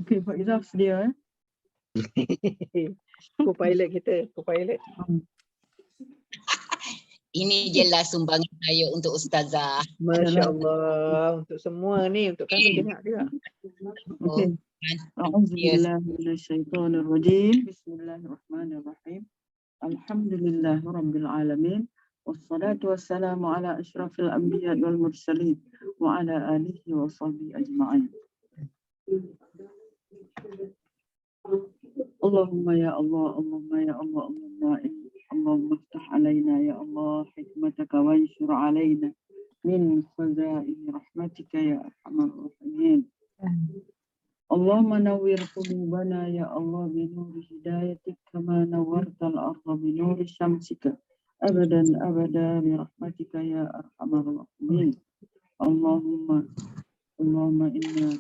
Okey, Pak Izzah sedia Co-pilot kita, co-pilot. Ini jelas sumbangan saya untuk Ustazah. Masya Allah, untuk semua ni, untuk kami dengar juga. Okey. A'udzubillahi minasyaitonir rajim. Bismillahirrahmanirrahim. Alhamdulillahirabbil alamin. Wassalatu wassalamu ala asyrafil anbiya'i wal mursalin wa ala alihi wa sahbihi ajma'in. Allahumma ya Allah, Allahumma ya Allah, Allahumma iftah alaina ya Allah hikmataka wa anshur alaina min khazaini rahmatika ya arhamar rahimin. Allahumma nawwir qulubana ya Allah bi nuri hidayatik kama nawwartal arda bi nuri syamsika abadan abada bi rahmatika ya arhamar rahimin. Allahumma inna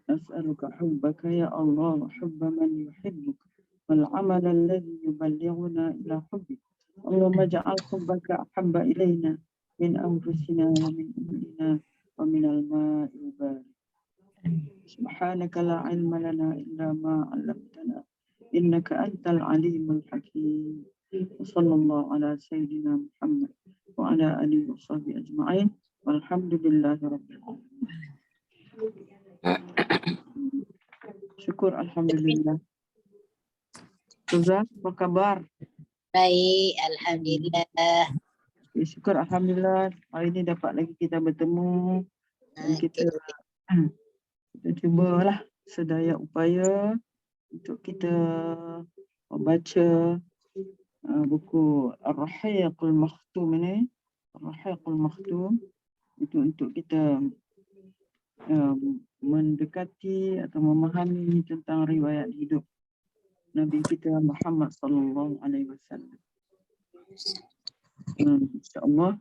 nas'aluka hubbaka ya Allah wa hubba man yuhibbuk wal amal alladhi yuballighuna ila hubbik. Allahumma ja'al hubbaka ahabba ilayna min anfusina wa min ahlina wa min al-ma'i barik. Subhanaka la ilma lana illa ma 'allamtana innaka antal alimul hakim. Sallallahu ala sayyidina Muhammad wa ala alihi wa sahbihi ajma'in. Walhamdulillahi rabbil alamin. Syukur alhamdulillah. Ustazah, apa kabar? Baik, alhamdulillah. Syukur alhamdulillah. Hari ini dapat lagi kita bertemu dan kita cubalah sedaya upaya untuk kita membaca buku Ar-Rahiqul Makhtum ini. Ar-Rahiqul Makhtum itu untuk kita mendekati atau memahami tentang riwayat hidup Nabi kita Muhammad sallallahu alaihi wasallam. Insya-Allah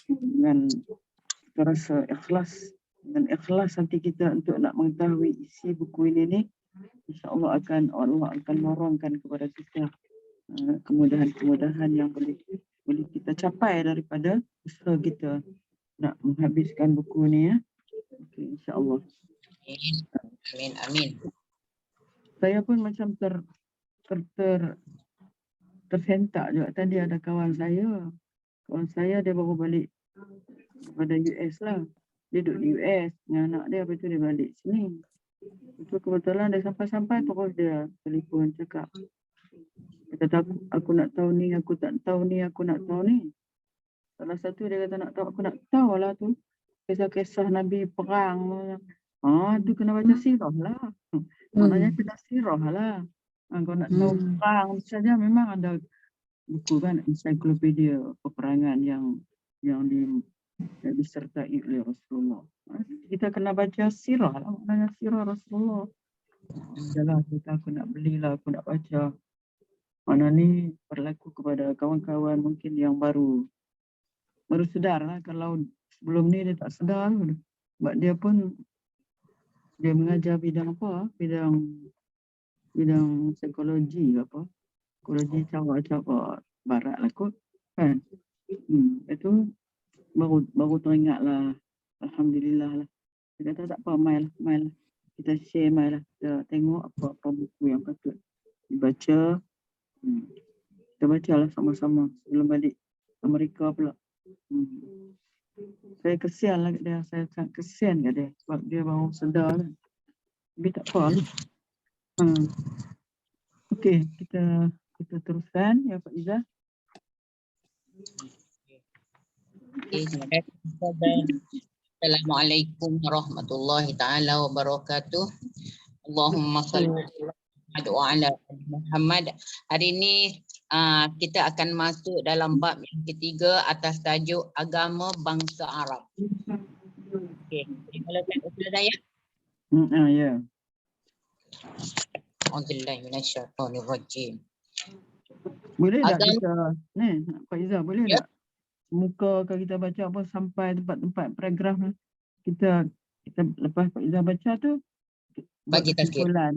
dengan rasa ikhlas dan ikhlas hati kita untuk nak mengetahui isi buku ini, insya-Allah Allah akan lorongkan kepada kita kemudahan-kemudahan yang boleh kita capai daripada usaha kita nak menghabiskan buku ni ya. Okey, insya-Allah. Amin. Saya pun macam tersentak juga. Tadi ada kawan saya dia baru balik daripada US lah. Dia duduk di US dengan anak dia, lepas tu dia balik sini. Itu kebetulan dia sampai-sampai terus dia telefon cakap. Dia kata aku nak tahu ni, aku tak tahu ni, aku nak tahu ni. Salah satu dia kata nak tahu, aku nak tahu lah tu. Kisah-kisah Nabi perang. Tu kena baca sirah lah. Maknanya kena sirah lah. Kalau nak tahu perang saja memang ada buku kan, ensiklopedia peperangan yang disertai oleh Rasulullah. Kita kena baca sirah lah, maknanya sirah Rasulullah. Jalan kita aku nak belilah, aku nak baca. Mana ni berlaku kepada kawan-kawan mungkin yang baru sedar lah. Kalau sebelum ni dia tak sedar. Sebab dia mengajar bidang apa? Bidang psikologi ke apa? Psikologi cara barat lah kot. Kan? Itu baru teringat lah. Alhamdulillah lah. Dia kata tak apa, mai lah. Kita share mai lah. Kita tengok apa buku yang patut dibaca. Kita baca lah sama-sama sebelum balik Amerika pula. Saya kesian lah kat dia. Saya sangat kesian kat dia. Sebab dia baru sedar kan. Tapi tak apa lah. Okey, kita teruskan ya Pak Izzah. Assalamualaikum warahmatullahi taala wabarakatuh. Allahumma shalli ala Muhammad. Hari ini kita akan masuk dalam bab yang ketiga atas tajuk agama bangsa Arab. Okey, dimulakan Ustazah ya. Ya. Alhamdulillah minasyaitonirrajim. Boleh tak kita ni Pak Izzah boleh tak muka kalau kita baca apa sampai tempat-tempat paragraf ni kita lepas Pak Izzah baca tu bagi kesimpulan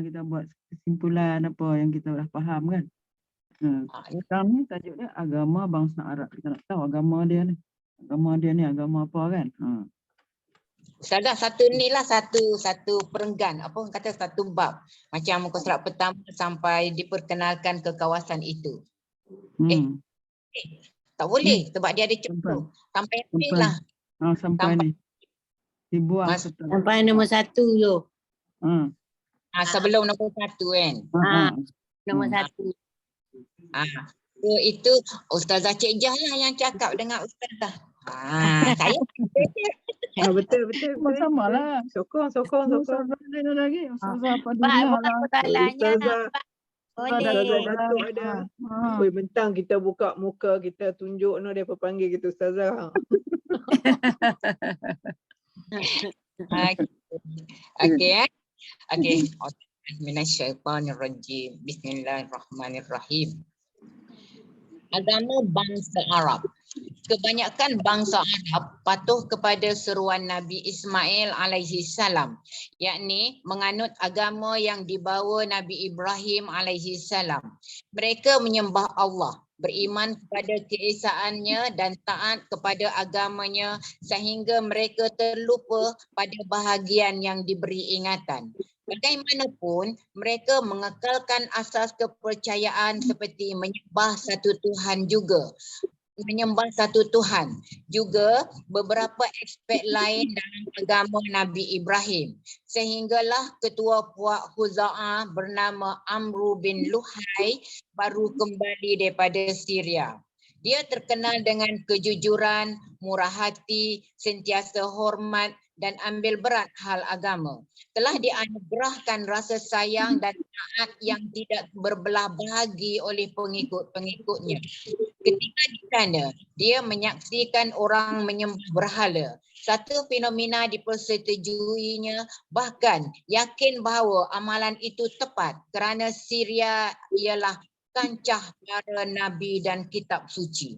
kita buat kesimpulan apa yang kita dah faham kan. Sekarang ni tajuk dia agama bangsa Arab. Kita nak tahu agama dia ni agama apa kan. Ustazah satu ni lah satu perenggan, apa orang kata satu bab. Macam muka surat pertama sampai diperkenalkan ke kawasan itu. Hmm. Tak boleh sebab dia ada contoh. Sampai ni Sampai. lah. Sampai ni. Dibuang. Mas- Ustaz. Sampai nombor 1 tu. Sebelum nombor 1 kan. Nombor 1. So, itu Ustazah Cik Jah lah yang cakap dengan Ustazah. Saya Betul. Sama lah. Sokong. Ustazah ada lagi. Ustazah Pak, Fadilah bukan lah. masalahnya. Ustazah. Pak. Ustazah Boleh. Datuk ada. Oi, mentang kita buka muka, kita tunjuk dia panggil kita Ustazah. Okey. Minasyaitonirrajim. Bismillahirrahmanirrahim. Agama bangsa Arab. Kebanyakan bangsa Arab patuh kepada seruan Nabi Ismail alaihi salam, yakni menganut agama yang dibawa Nabi Ibrahim alaihi salam. Mereka menyembah Allah, beriman kepada keesaannya dan taat kepada agamanya sehingga mereka terlupa pada bahagian yang diberi ingatan. Bagaimanapun, mereka mengekalkan asas kepercayaan seperti menyembah satu Tuhan juga. Beberapa aspek lain dalam agama Nabi Ibrahim. Sehinggalah ketua puak Khuza'ah bernama Amru bin Luhai baru kembali daripada Syria. Dia terkenal dengan kejujuran, murah hati, sentiasa hormat dan ambil berat hal agama. Telah dianugerahkan rasa sayang dan taat yang tidak berbelah bahagi oleh pengikut-pengikutnya. Ketika di sana, dia menyaksikan orang menyembah berhala. Satu fenomena dipersetujuinya, bahkan yakin bahawa amalan itu tepat kerana Syria ialah kancah para nabi dan kitab suci.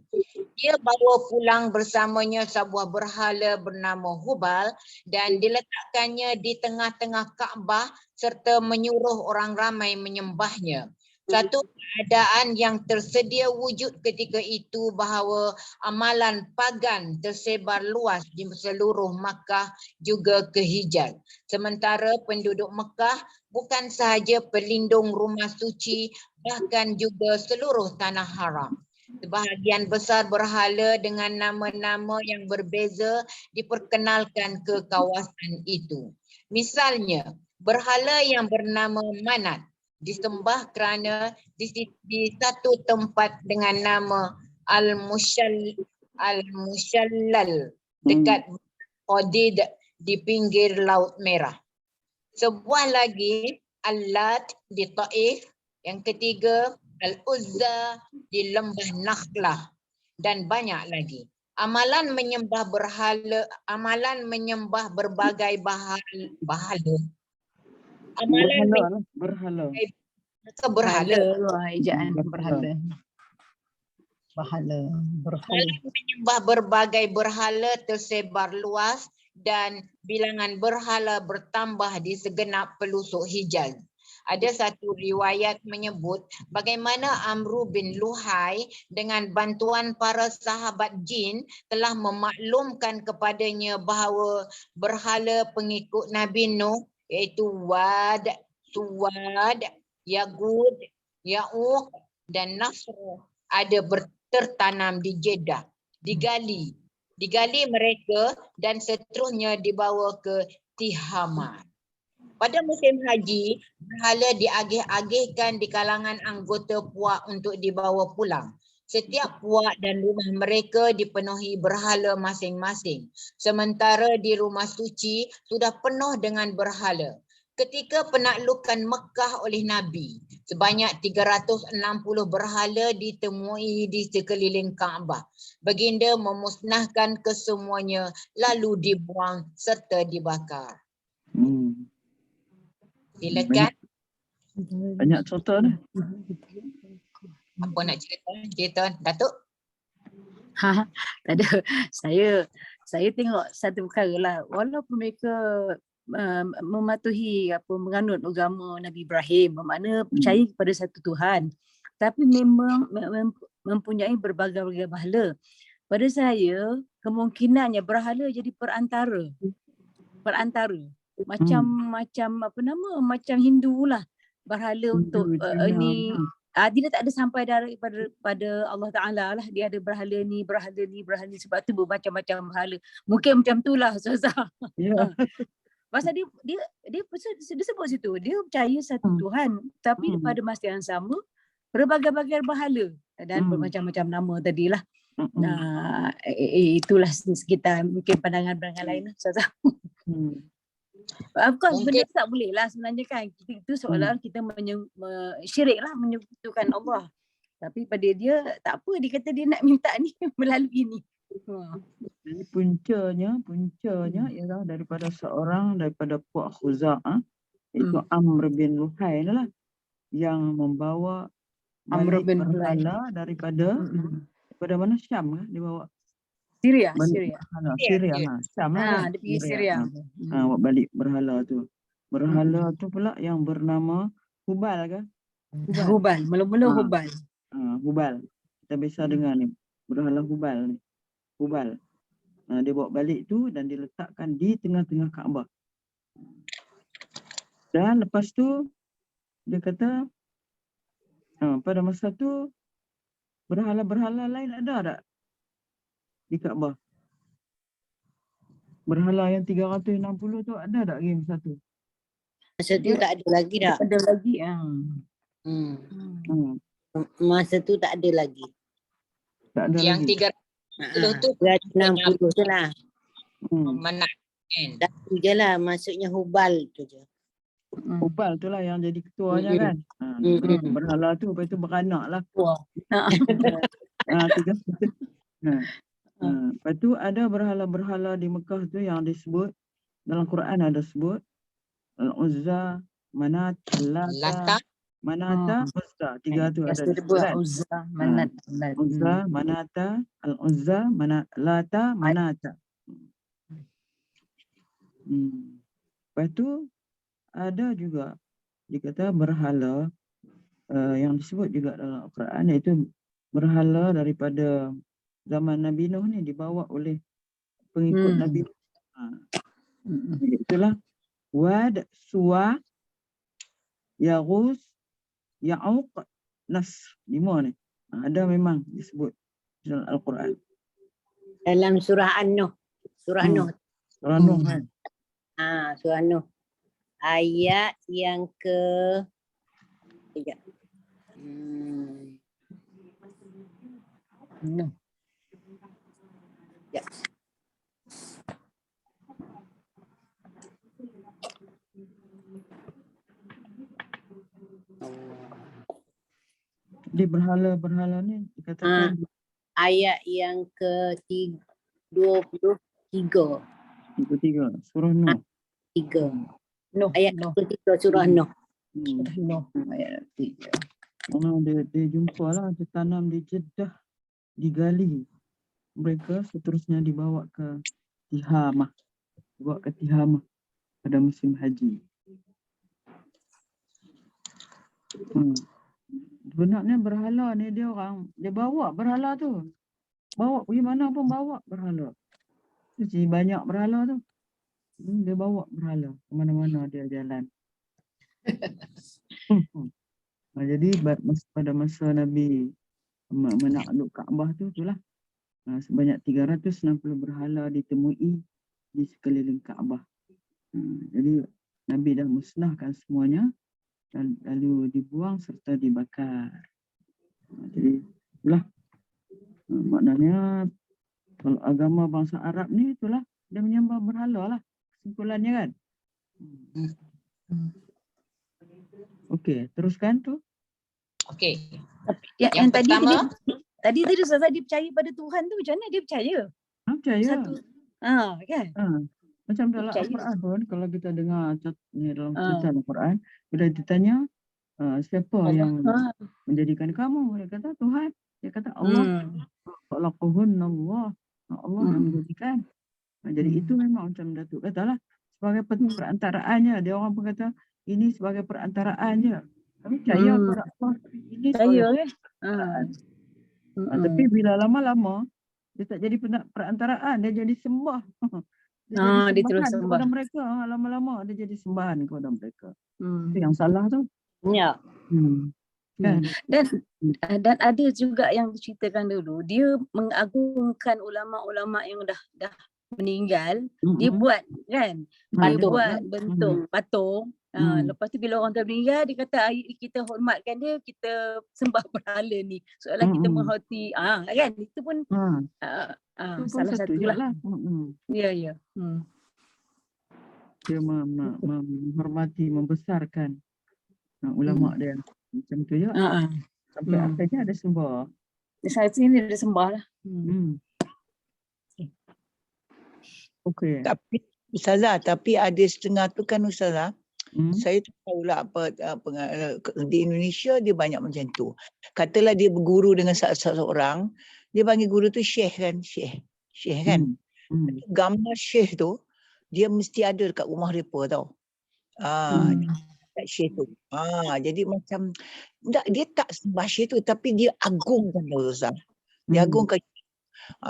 Dia bawa pulang bersamanya sebuah berhala bernama Hubal dan diletakkannya di tengah-tengah Kaabah serta menyuruh orang ramai menyembahnya. Satu keadaan yang tersedia wujud ketika itu bahawa amalan pagan tersebar luas di seluruh Makkah juga ke Hijaz. Sementara penduduk Makkah bukan sahaja pelindung rumah suci, bahkan juga seluruh tanah haram. Sebahagian besar berhala dengan nama-nama yang berbeza diperkenalkan ke kawasan itu. Misalnya, berhala yang bernama Manat disembah kerana di satu tempat dengan nama Al-Mushallal dekat Qadid di pinggir Laut Merah. Sebuah lagi Al-Lat di Taif, yang ketiga Al-Uzza di Lembah Nakhlah dan banyak lagi. Amalan menyembah berbagai berhala. Berhala. Ejaan berhala. Amalan menyembah berbagai berhala tersebar luas dan bilangan berhala bertambah di segenap pelosok Hijaz. Ada satu riwayat menyebut bagaimana Amru bin Luhai dengan bantuan para sahabat jin telah memaklumkan kepadanya bahawa berhala pengikut Nabi Nuh iaitu Wad, Suwad, Yagud, Ya'uq dan Nasr ada tertanam di Jeddah, digali mereka dan seterusnya dibawa ke Tihama. Pada musim haji, berhala diagih-agihkan di kalangan anggota puak untuk dibawa pulang. Setiap puak dan rumah mereka dipenuhi berhala masing-masing. Sementara di rumah suci sudah penuh dengan berhala. Ketika penaklukan Mekah oleh Nabi, sebanyak 360 berhala ditemui di sekeliling Kaabah. Baginda memusnahkan kesemuanya lalu dibuang serta dibakar. Silakan. Banyak contoh ni. Apa nak cerita Datuk? Tak ada. Saya tengok satu perkara lah. Walaupun mereka mematuhi menganut agama Nabi Ibrahim, bermakna percaya kepada satu Tuhan, tapi memang mempunyai berbagai-bagai berhala. Pada saya, kemungkinannya berhala jadi perantara perantara. Macam apa nama? Macam Hindu lah. Berhala untuk ni. Dia tak ada sampai pada Allah Ta'ala lah. Dia ada berhala ni. Sebab tu bermacam-macam berhala. Mungkin macam tu lah Ustazah. Ya. Pasal dia sebut situ. Dia percaya satu Tuhan. Tapi pada masa yang sama, berbagai-bagai berhala. Dan bermacam-macam nama tadilah. Itulah sekitar mungkin pandangan-pandangan lain lah Ustazah. Of course, benda tu tak boleh lah sebenarnya kan. Itu seolah kita syirik lah, menyekutukan Allah. Tapi pada dia tak apa, dia kata dia nak minta ni melalui ni. Jadi puncanya ialah daripada puak Khuza'ah, itu Amr bin Luhai lah yang membawa balik berhala daripada mana? Syam kan? Dia bawa Syria. Syam lah. Dia pergi Syria. Bawa balik berhala tu. Berhala tu pula yang bernama Hubal kan? Hubal. Mula-mula Hubal. Hubal. Kita biasa dengar ni. Berhala Hubal ni. Hubal. Dia bawa balik tu dan diletakkan di tengah-tengah Kaabah. Dan lepas tu dia kata pada masa tu berhala-berhala lain ada tak di Kaabah? Berhala yang 360 tu ada tak game satu? Masa tu tak ada lagi dah. Ada lagi. Masa tu tak ada lagi. Tak ada Yang lagi. 360 tu 360 tu lah. menang kan. Dah tu je lah. Maksudnya Hubal tu je. Hubal tu lah yang jadi ketuanya kan. Berhala tu lepas tu beranak lah. Lepas tu ada berhala-berhala di Mekah tu yang disebut dalam Quran ada sebut Al-Uzza, Manat, Lata, Manata, Uzza. Tiga tu ada disebut kan. Uzza, Manat. Uzza, Manata, Al-Uzza, Lata, Manata. Lepas tu ada juga dikata berhala yang disebut juga dalam Al-Quran, iaitu berhala daripada zaman Nabi Nuh ni dibawa oleh pengikut Nabi Nuh. Itulah Wad, Suwa, Yaghus, Ya'uq, Nasr. 5 ni. Ada memang disebut dalam Al-Quran. Dalam surah An-Nuh. Surah Nuh. Surah Nuh kan. Surah Nuh. Ayat yang ke 3. Ya. Di berhala-berhala ni dikatakan ayat yang ke 23. Surah Nuh. 3. Ayat ke-3 surah Nuh. Ayat 3. Dia jumpa lah, dia tanam di Jeddah, digali. Mereka seterusnya dibawa ke Tihamah. Pada musim haji. Sebenarnya berhala ni dia bawa berhala tu. Bawa pergi mana pun bawa berhala. Jadi banyak berhala tu. Dia bawa berhala ke mana-mana dia jalan. Jadi pada masa Nabi menakluk Kaabah tu itulah sebanyak 360 berhala ditemui di sekeliling Kaabah. Jadi Nabi dah musnahkan semuanya lalu dibuang serta dibakar. Jadi itulah maknanya kalau agama bangsa Arab ni itulah dia menyembah berhala lah kesimpulannya kan. Okey, teruskan tu. Okey. Yang pertama tadi Ustazah dia percaya pada Tuhan tu, macam mana dia percaya? Percaya. Satu. Kan? Macam dalam Al-Quran pun kalau kita dengar dalam cerita Al-Quran, bila ditanya siapa yang menjadikan kamu, dia kata Tuhan. Dia kata Allah. Allah yang menjadikan. Jadi itu memang macam Datuk katalah sebagai perantaraannya. Dia orang pun kata ini sebagai perantaraan je. Kami percaya kepada Allah. Ini percaya kan? Tapi bila lama-lama dia tak jadi perantaraan, dia jadi sembah. Dia terus sembahan sembah. kepada mereka. Lama-lama dia jadi sembahan kepada mereka. Hmm. Itu yang salah tu. Ya. Kan? Dan ada juga yang diceritakan dulu, dia mengagungkan ulama-ulama yang dah meninggal. Dia buat kan, dia Patung. buat bentuk patung. Lepas tu bila orang tu meninggal, dia kata kita hormatkan dia, kita sembah berhala ni seolah kita menghormati kan, itu pun Itu pun salah satu satu je lah. lah. Ya. Dia menghormati, membesarkan ulama dia. Macam tu je. Sampai akhirnya ada sembah. Saat sini dia sembah lah. Okey. Tapi Ustazah, tapi ada setengah tu kan Ustazah, saya tak tahulah di Indonesia dia banyak macam tu. Katalah dia berguru dengan seorang, dia panggil guru tu syekh kan, syekh kan. Gambar syekh tu dia mesti ada dekat rumah mereka tau. Kat syekh tu. Jadi macam dia tak sembah syekh tu tapi dia agungkan tu Ustaz. Dia agungkan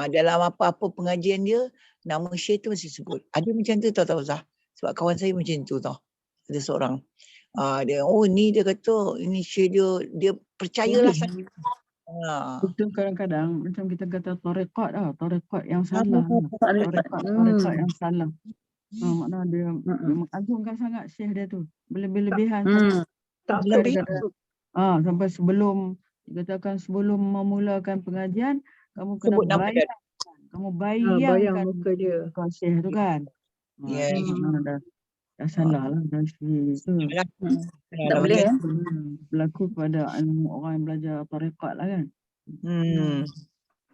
dalam apa-apa pengajian dia, nama syekh tu mesti sebut. Ada macam tu tahu Ustaz. Sebab kawan saya macam tu tau. Ada seorang. Dia ni dia kata ini syekh dia percayalah sangat. Itu kadang-kadang macam kita kata tarekat tarekat yang salah. Tarekat yang salah. Maknanya dia mengagungkan sangat syekh dia tu. Berlebihan Tak Lebih. sampai sebelum dikatakan sebelum memulakan pengajian kamu kena Sebut nama dia. bayangkan muka dia. muka syekh tu kan. Ya. Dah salah lah dari segi tu. Tak boleh ya. Berlaku pada orang yang belajar tarekat lah kan.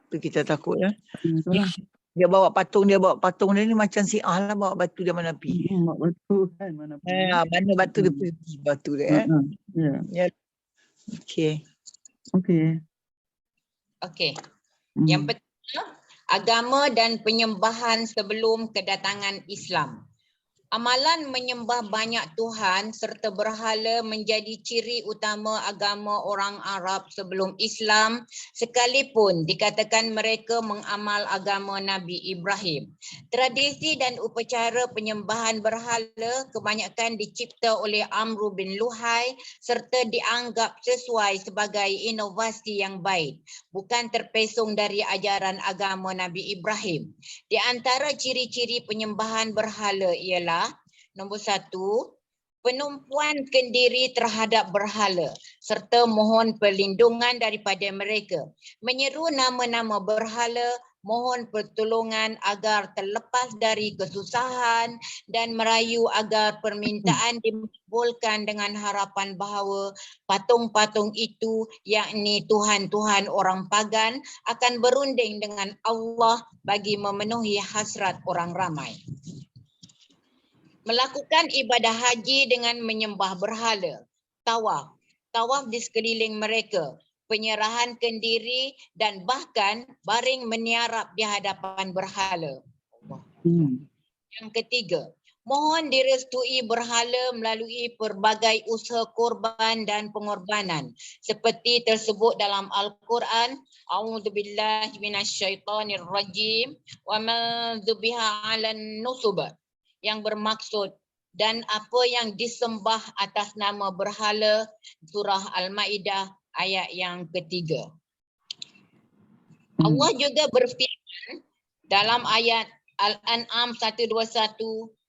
Tu kita takut lah. Itulah. Dia bawa patung dia ni macam lah bawa batu dia mana pergi. Bawa batu kan mana pergi. Mana batu dia pergi batu dia. Ya. Okey. Yang pertama, agama dan penyembahan sebelum kedatangan Islam. Amalan menyembah banyak Tuhan serta berhala menjadi ciri utama agama orang Arab sebelum Islam, sekalipun dikatakan mereka mengamal agama Nabi Ibrahim. Tradisi dan upacara penyembahan berhala kebanyakan dicipta oleh Amr bin Luhai serta dianggap sesuai sebagai inovasi yang baik, bukan terpesong dari ajaran agama Nabi Ibrahim. Di antara ciri-ciri penyembahan berhala ialah nombor 1, penumpuan kendiri terhadap berhala serta mohon perlindungan daripada mereka. Menyeru nama-nama berhala, mohon pertolongan agar terlepas dari kesusahan dan merayu agar permintaan dimabulkan dengan harapan bahawa patung-patung itu, yakni Tuhan-Tuhan orang pagan, akan berunding dengan Allah bagi memenuhi hasrat orang ramai. Melakukan ibadah haji dengan menyembah berhala, tawaf di sekeliling mereka, penyerahan kendiri dan bahkan baring meniarap di hadapan berhala. Yang ketiga, mohon direstui berhala melalui pelbagai usaha korban dan pengorbanan seperti tersebut dalam Al-Quran. A'udzubillahi minasyaitonirrajim wa man dzubiha 'alan nusub, yang bermaksud dan apa yang disembah atas nama berhala, surah Al-Maidah ayat yang ketiga. Allah juga berfirman dalam ayat Al-An'am 121,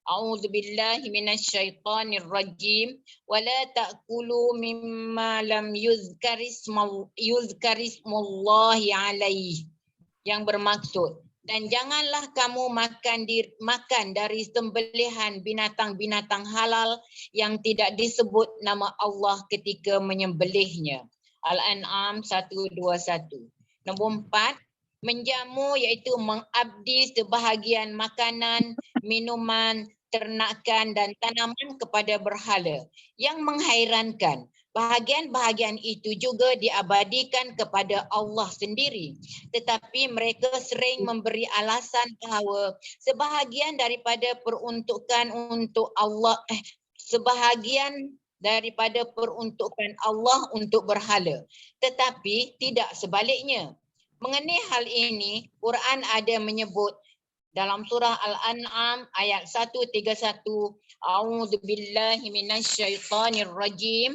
A'udzubillahi minasyaitonirrajim wa la ta'kulu mimma lam yuzkarismullahi alaihi, yang bermaksud dan janganlah kamu makan dari sembelihan binatang-binatang halal yang tidak disebut nama Allah ketika menyembelihnya. Al-An'am 121. Nombor 4, menjamu iaitu mengabdi sebahagian makanan, minuman, ternakan dan tanaman kepada berhala. Yang menghairankan, bahagian-bahagian itu juga diabadikan kepada Allah sendiri. Tetapi mereka sering memberi alasan bahawa sebahagian daripada peruntukan untuk Allah untuk berhala. Tetapi tidak sebaliknya. Mengenai hal ini, Quran ada menyebut dalam surah Al-An'am ayat 131. A'udzubillahi minasyaitonir rajim.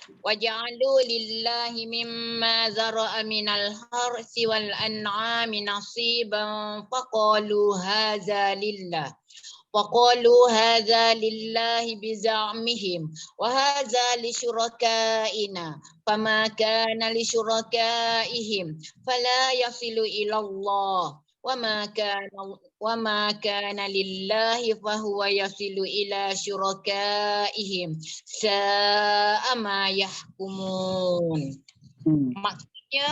وَجَعَلُوا لِلَّهِ مِمَّا زَرَعَ مِنَ الْحَرْثِ وَالْأَنْعَامِ نَصِيبًا فَقَالُوا هَذَا لِلَّهِ بِزَعْمِهِمْ وَهَذَا لِشُرَكَائِنَا فَمَا كَانَ لِشُرَكَائِهِمْ فَلَا يَصِلُ إِلَى اللَّهِ وَمَا كَانَ لِلَّهِ فَهُوَ يَصِلُ إِلَى شُرَكَائِهِمْ سَاءَ مَا يَحْكُمُونَ. Maksudnya,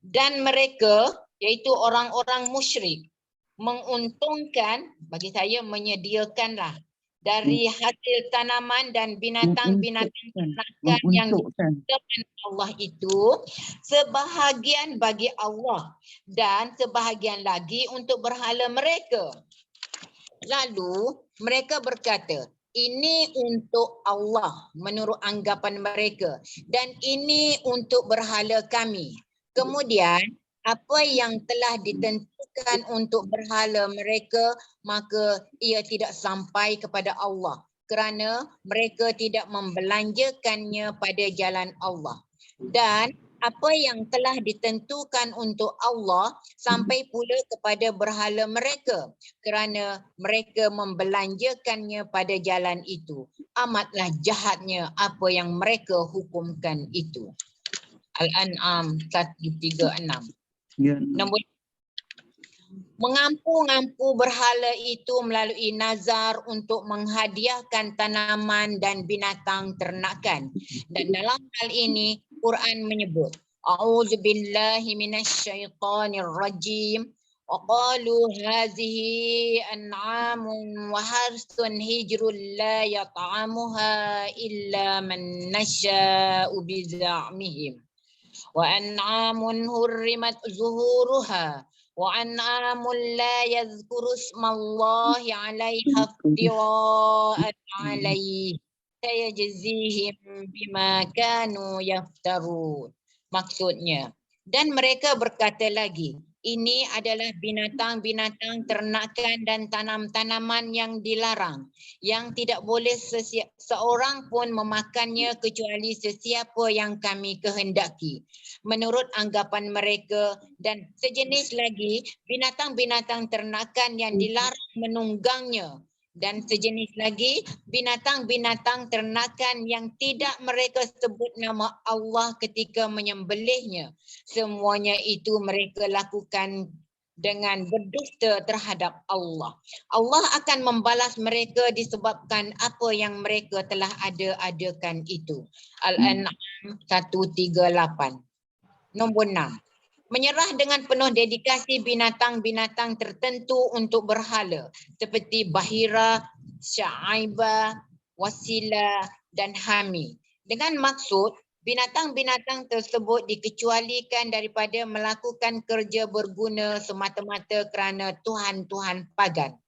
dan mereka iaitu orang-orang musyrik menguntungkan, bagi saya menyediakanlah dari hasil tanaman dan binatang-binatang ternakan yang diciptakan Allah itu sebahagian bagi Allah dan sebahagian lagi untuk berhala mereka. Lalu mereka berkata, ini untuk Allah menurut anggapan mereka dan ini untuk berhala kami. Kemudian apa yang telah ditentukan untuk berhala mereka, maka ia tidak sampai kepada Allah kerana mereka tidak membelanjakannya pada jalan Allah. Dan apa yang telah ditentukan untuk Allah sampai pula kepada berhala mereka kerana mereka membelanjakannya pada jalan itu. Amatlah jahatnya apa yang mereka hukumkan itu. Al-An'am 136. Nombor mengampu-ngampu berhala itu melalui nazar untuk menghadiahkan tanaman dan binatang ternakan. Dan dalam hal ini Quran menyebut A'udzubillahi minasyaitonir rajim wa qalu hazihi an'amun wa harsun hijrun la yat'amuha illa man nasha'u biza'mihim wa an'amun hurrimat zuhuruha wa an'amun la yadhkuru ismallahi 'alaiha iftira'an 'alaihi sayajzihim bima kanu yaftarun. Maksudnya, dan mereka berkata lagi, ini adalah binatang-binatang ternakan dan tanam-tanaman yang dilarang, yang tidak boleh seorang pun memakannya kecuali sesiapa yang kami kehendaki. Menurut anggapan mereka, dan sejenis lagi binatang-binatang ternakan yang dilarang menunggangnya. Dan sejenis lagi binatang-binatang ternakan yang tidak mereka sebut nama Allah ketika menyembelihnya. Semuanya itu mereka lakukan dengan berdusta terhadap Allah. Allah akan membalas mereka disebabkan apa yang mereka telah ada-adakan itu. Al-An'am 138. Nombor 6. Menyerah dengan penuh dedikasi binatang-binatang tertentu untuk berhala seperti Bahira, Sya'ibah, Wasilah dan Hami. Dengan maksud binatang-binatang tersebut dikecualikan daripada melakukan kerja berguna semata-mata kerana Tuhan-Tuhan pagan.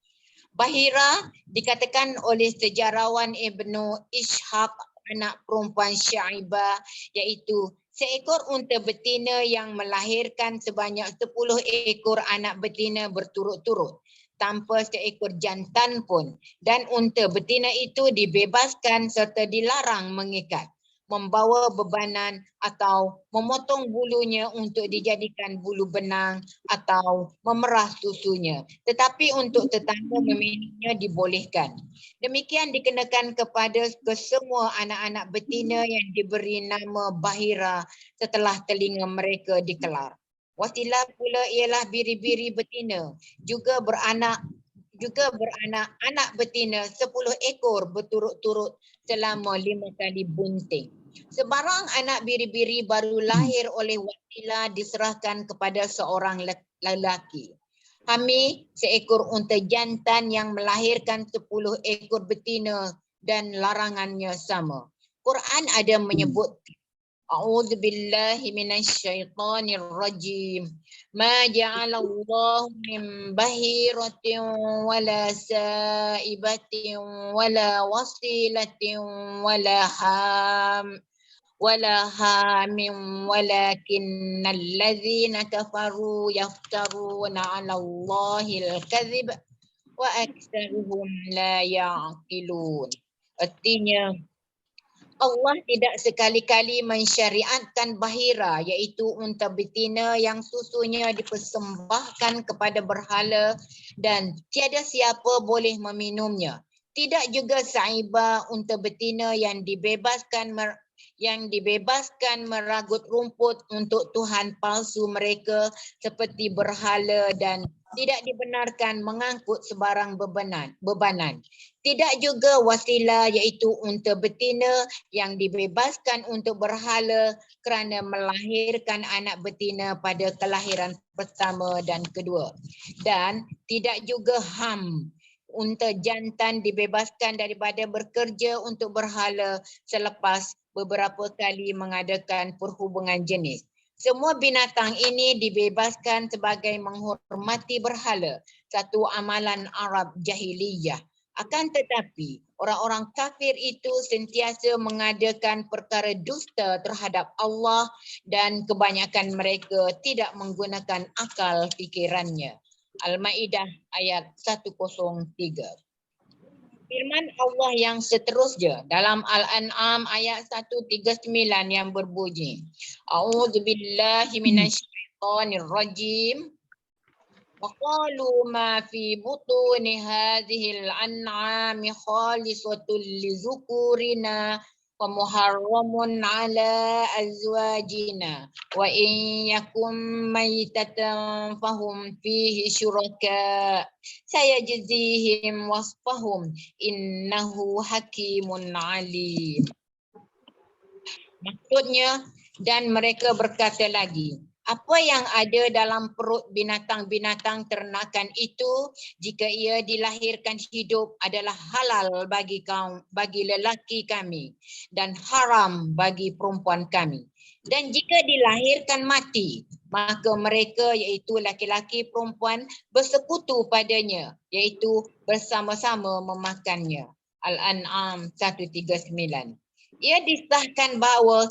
Bahira dikatakan oleh sejarawan Ibnu Ishaq anak perempuan Sya'ibah iaitu seekor unta betina yang melahirkan sebanyak 10 ekor anak betina berturut-turut tanpa seekor jantan pun, dan unta betina itu dibebaskan serta dilarang mengikat, membawa bebanan atau memotong bulunya untuk dijadikan bulu benang atau memerah susunya. Tetapi untuk tetangga meminumnya dibolehkan. Demikian dikenakan kepada kesemua anak-anak betina yang diberi nama Bahira setelah telinga mereka dikelar. Wasilah pula ialah biri-biri betina, juga beranak anak betina 10 ekor berturut-turut selama 5 kali bunting. Sebarang anak biri-biri baru lahir oleh Wasilah diserahkan kepada seorang lelaki. Hami seekor unta jantan yang melahirkan 10 ekor betina dan larangannya sama. Quran ada menyebut A'udzubillahi minasyaitonir rajim. Ma ja'alallahu min bahiratin wala sa'ibatin wala wasilatin wala hamin walakinnal ladzina kafaru yaftaruna 'alallahil kadhib wa aktsaruhum la ya'qilun. Artinya Allah tidak sekali-kali mensyariatkan bahira iaitu unta betina yang susunya dipersembahkan kepada berhala dan tiada siapa boleh meminumnya. Tidak juga saiba unta betina yang dibebaskan meragut rumput untuk Tuhan palsu mereka seperti berhala dan tidak dibenarkan mengangkut sebarang bebanan. Tidak juga wasilah iaitu unta betina yang dibebaskan untuk berhala kerana melahirkan anak betina pada kelahiran pertama dan kedua. Dan tidak juga unta jantan dibebaskan daripada bekerja untuk berhala selepas beberapa kali mengadakan perhubungan jenis. Semua binatang ini dibebaskan sebagai menghormati berhala, satu amalan Arab jahiliyah. Akan tetapi, orang-orang kafir itu sentiasa mengadakan perkara dusta terhadap Allah dan kebanyakan mereka tidak menggunakan akal fikirannya. Al-Maidah ayat 103. Firman Allah yang seterusnya dalam Al-An'am ayat 139 yang berbunyi, A'udzubillahi minasyaitonirrajim. Wa qalu ma fi butuni hadhil an'ami khalisatul lizukurina wa muharramun ala azwajina wa in yakum maytatan fahum fihi syuraka sayajzihim wasfahum innahu hakimun alim. Maksudnya, dan mereka berkata lagi, apa yang ada dalam perut binatang-binatang ternakan itu jika ia dilahirkan hidup adalah halal bagi lelaki kami dan haram bagi perempuan kami. Dan jika dilahirkan mati, maka mereka iaitu laki-laki perempuan bersekutu padanya iaitu bersama-sama memakannya. Al-An'am 139. Ia disahkan bahawa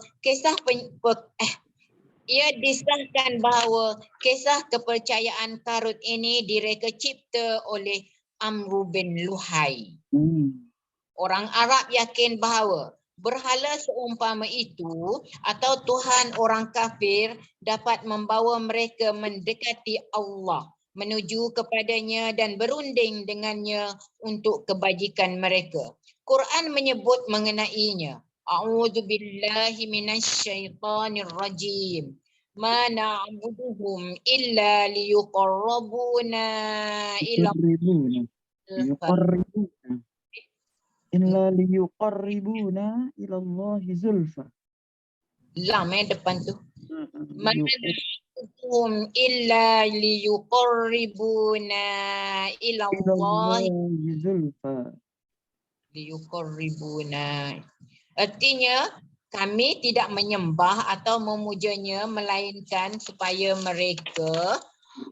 kisah kepercayaan Karut ini direka cipta oleh Amru bin Luhai. Orang Arab yakin bahawa berhala seumpama itu atau Tuhan orang kafir dapat membawa mereka mendekati Allah, menuju kepadanya dan berunding dengannya untuk kebajikan mereka. Quran menyebut mengenainya. A'udzubillahi minasyaitonirrajim. Ma na'buduhum illa liyuqarrabuna ila Allahi zulfa. Lam depan tu. Ma na'buduhum illa liyuqarribuna ila Allahi zulfa. liyuqarribuna. Artinya kami tidak menyembah atau memujanya melainkan supaya mereka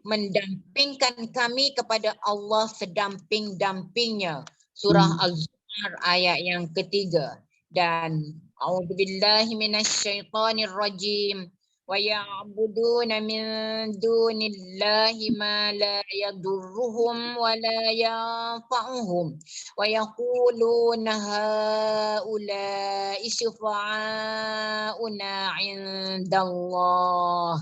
mendampingkan kami kepada Allah sedamping-dampingnya. Surah Al-Zumar ayat yang ketiga. Dan a'udzubillahi minasyaitonirrajim. Wa ya'buduna min dunillahi ma la yadurruhum wa la yanfa'uhum wa yaquluna haula'i syufa'auna 'indallah.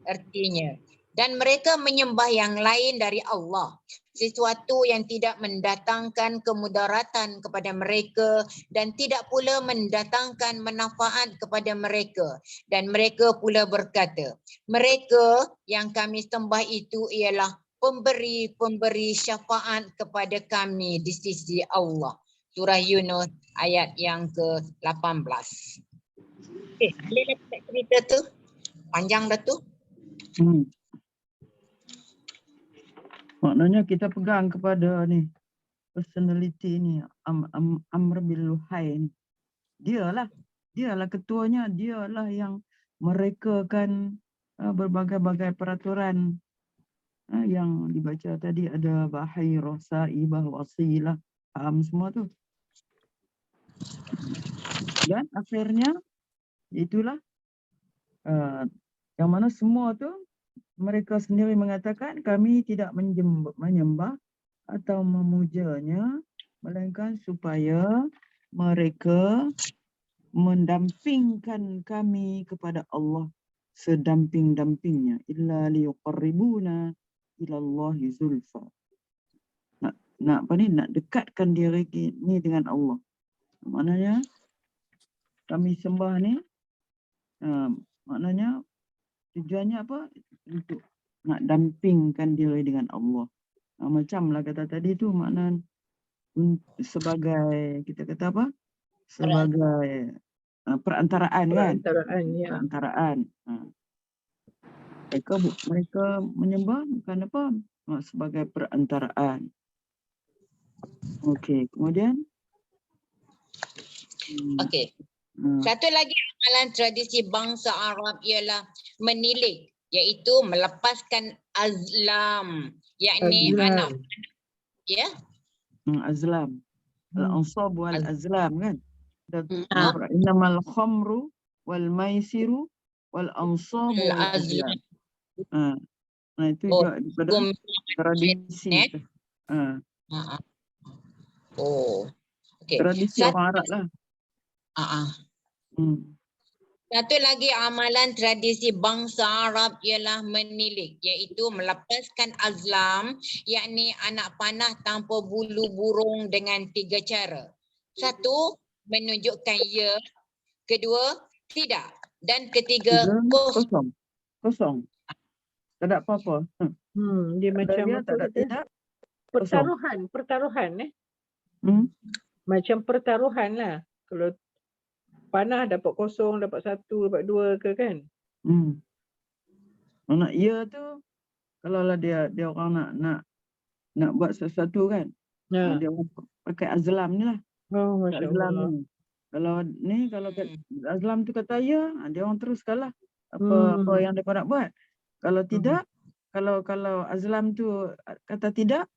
Artinya, dan mereka menyembah yang lain dari Allah, sesuatu yang tidak mendatangkan kemudaratan kepada mereka dan tidak pula mendatangkan manfaat kepada mereka. Dan mereka pula berkata, mereka yang kami sembah itu ialah pemberi-pemberi syafaat kepada kami di sisi Allah. Surah Yunus ayat yang ke-18. Boleh dapat cerita tu? Panjang dah tu. Maknanya kita pegang kepada ni personality ni Amr bin Luhai ni. Dialah ketuanya, dialah yang merekakan berbagai-bagai peraturan yang dibaca tadi, ada bahirah, saibah, wasilah, semua tu. Dan akhirnya itulah yang mana semua tu mereka sendiri mengatakan kami tidak menyembah atau memujanya, melainkan supaya mereka mendampingkan kami kepada Allah sedamping-dampingnya. Illa liyuqarribuna ilallahi zulfa. Nak apa ni? Nak dekatkan diri ni dengan Allah. Maknanya kami sembah ni, maknanya tujuannya apa? Untuk nak dampingkan diri dengan Allah. Macam lah kata tadi tu, makna sebagai, kita kata apa? Sebagai perantaraan kan? Perantaraan, ya. Perantaraan. Mereka menyembah bukan apa? Sebagai perantaraan. Okey, kemudian? Okey. Satu lagi amalan tradisi bangsa Arab ialah menilik, iaitu melepaskan azlam, yakni anak, ya? Azlam. Al-ansab wal azlam kan? Ah. Innamal khamru wal maisiru wal ansab wal azlam. Nah itu juga daripada tradisi. Oh. Okey. Tradisi orang Arab lah. Satu lagi amalan tradisi bangsa Arab ialah menilik, iaitu melepaskan azlam, yakni anak panah tanpa bulu burung dengan 3 cara. 1, menunjukkan ya. 2, tidak. Dan 3, kosong. Kosong. Tak ada apa-apa. Dia macam ya, apa tak ada kata? tidak. Pertaruhan. Macam pertaruhan lah. Kalau panah dapat kosong, dapat 1, dapat 2 ke kan? Nak ya tu, kalau lah dia orang nak buat sesuatu kan, dia orang pakai azlam ni lah. Oh, Masya Azlam Allah. ni. Kalau azlam tu kata ya, dia orang teruskan lah apa yang dia nak buat. Kalau tidak, kalau azlam tu kata tidak,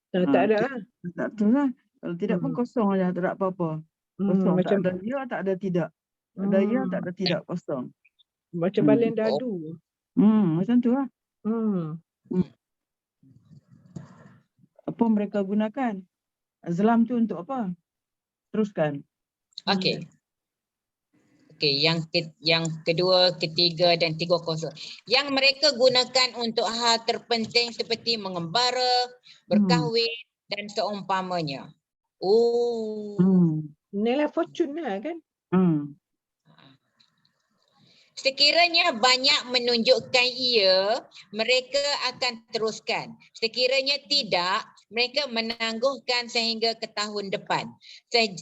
tak ada lah. tak terus lah. Kalau tidak pun kosong aja, tak ada apa-apa. Kosong, Macam tak ada ya, tak ada tidak. Tak ada ya, tak ada tidak, kosong. Macam balen dadu. Macam tu lah. Apa mereka gunakan? Azlam tu untuk apa? Teruskan. Okey. Yang kedua, ketiga dan 3 kosong. Yang mereka gunakan untuk hal terpenting seperti mengembara, berkahwin dan seumpamanya. Inilah fortune lah kan? Sekiranya banyak menunjukkan ya, mereka akan teruskan. Sekiranya tidak, mereka menangguhkan sehingga ke tahun depan.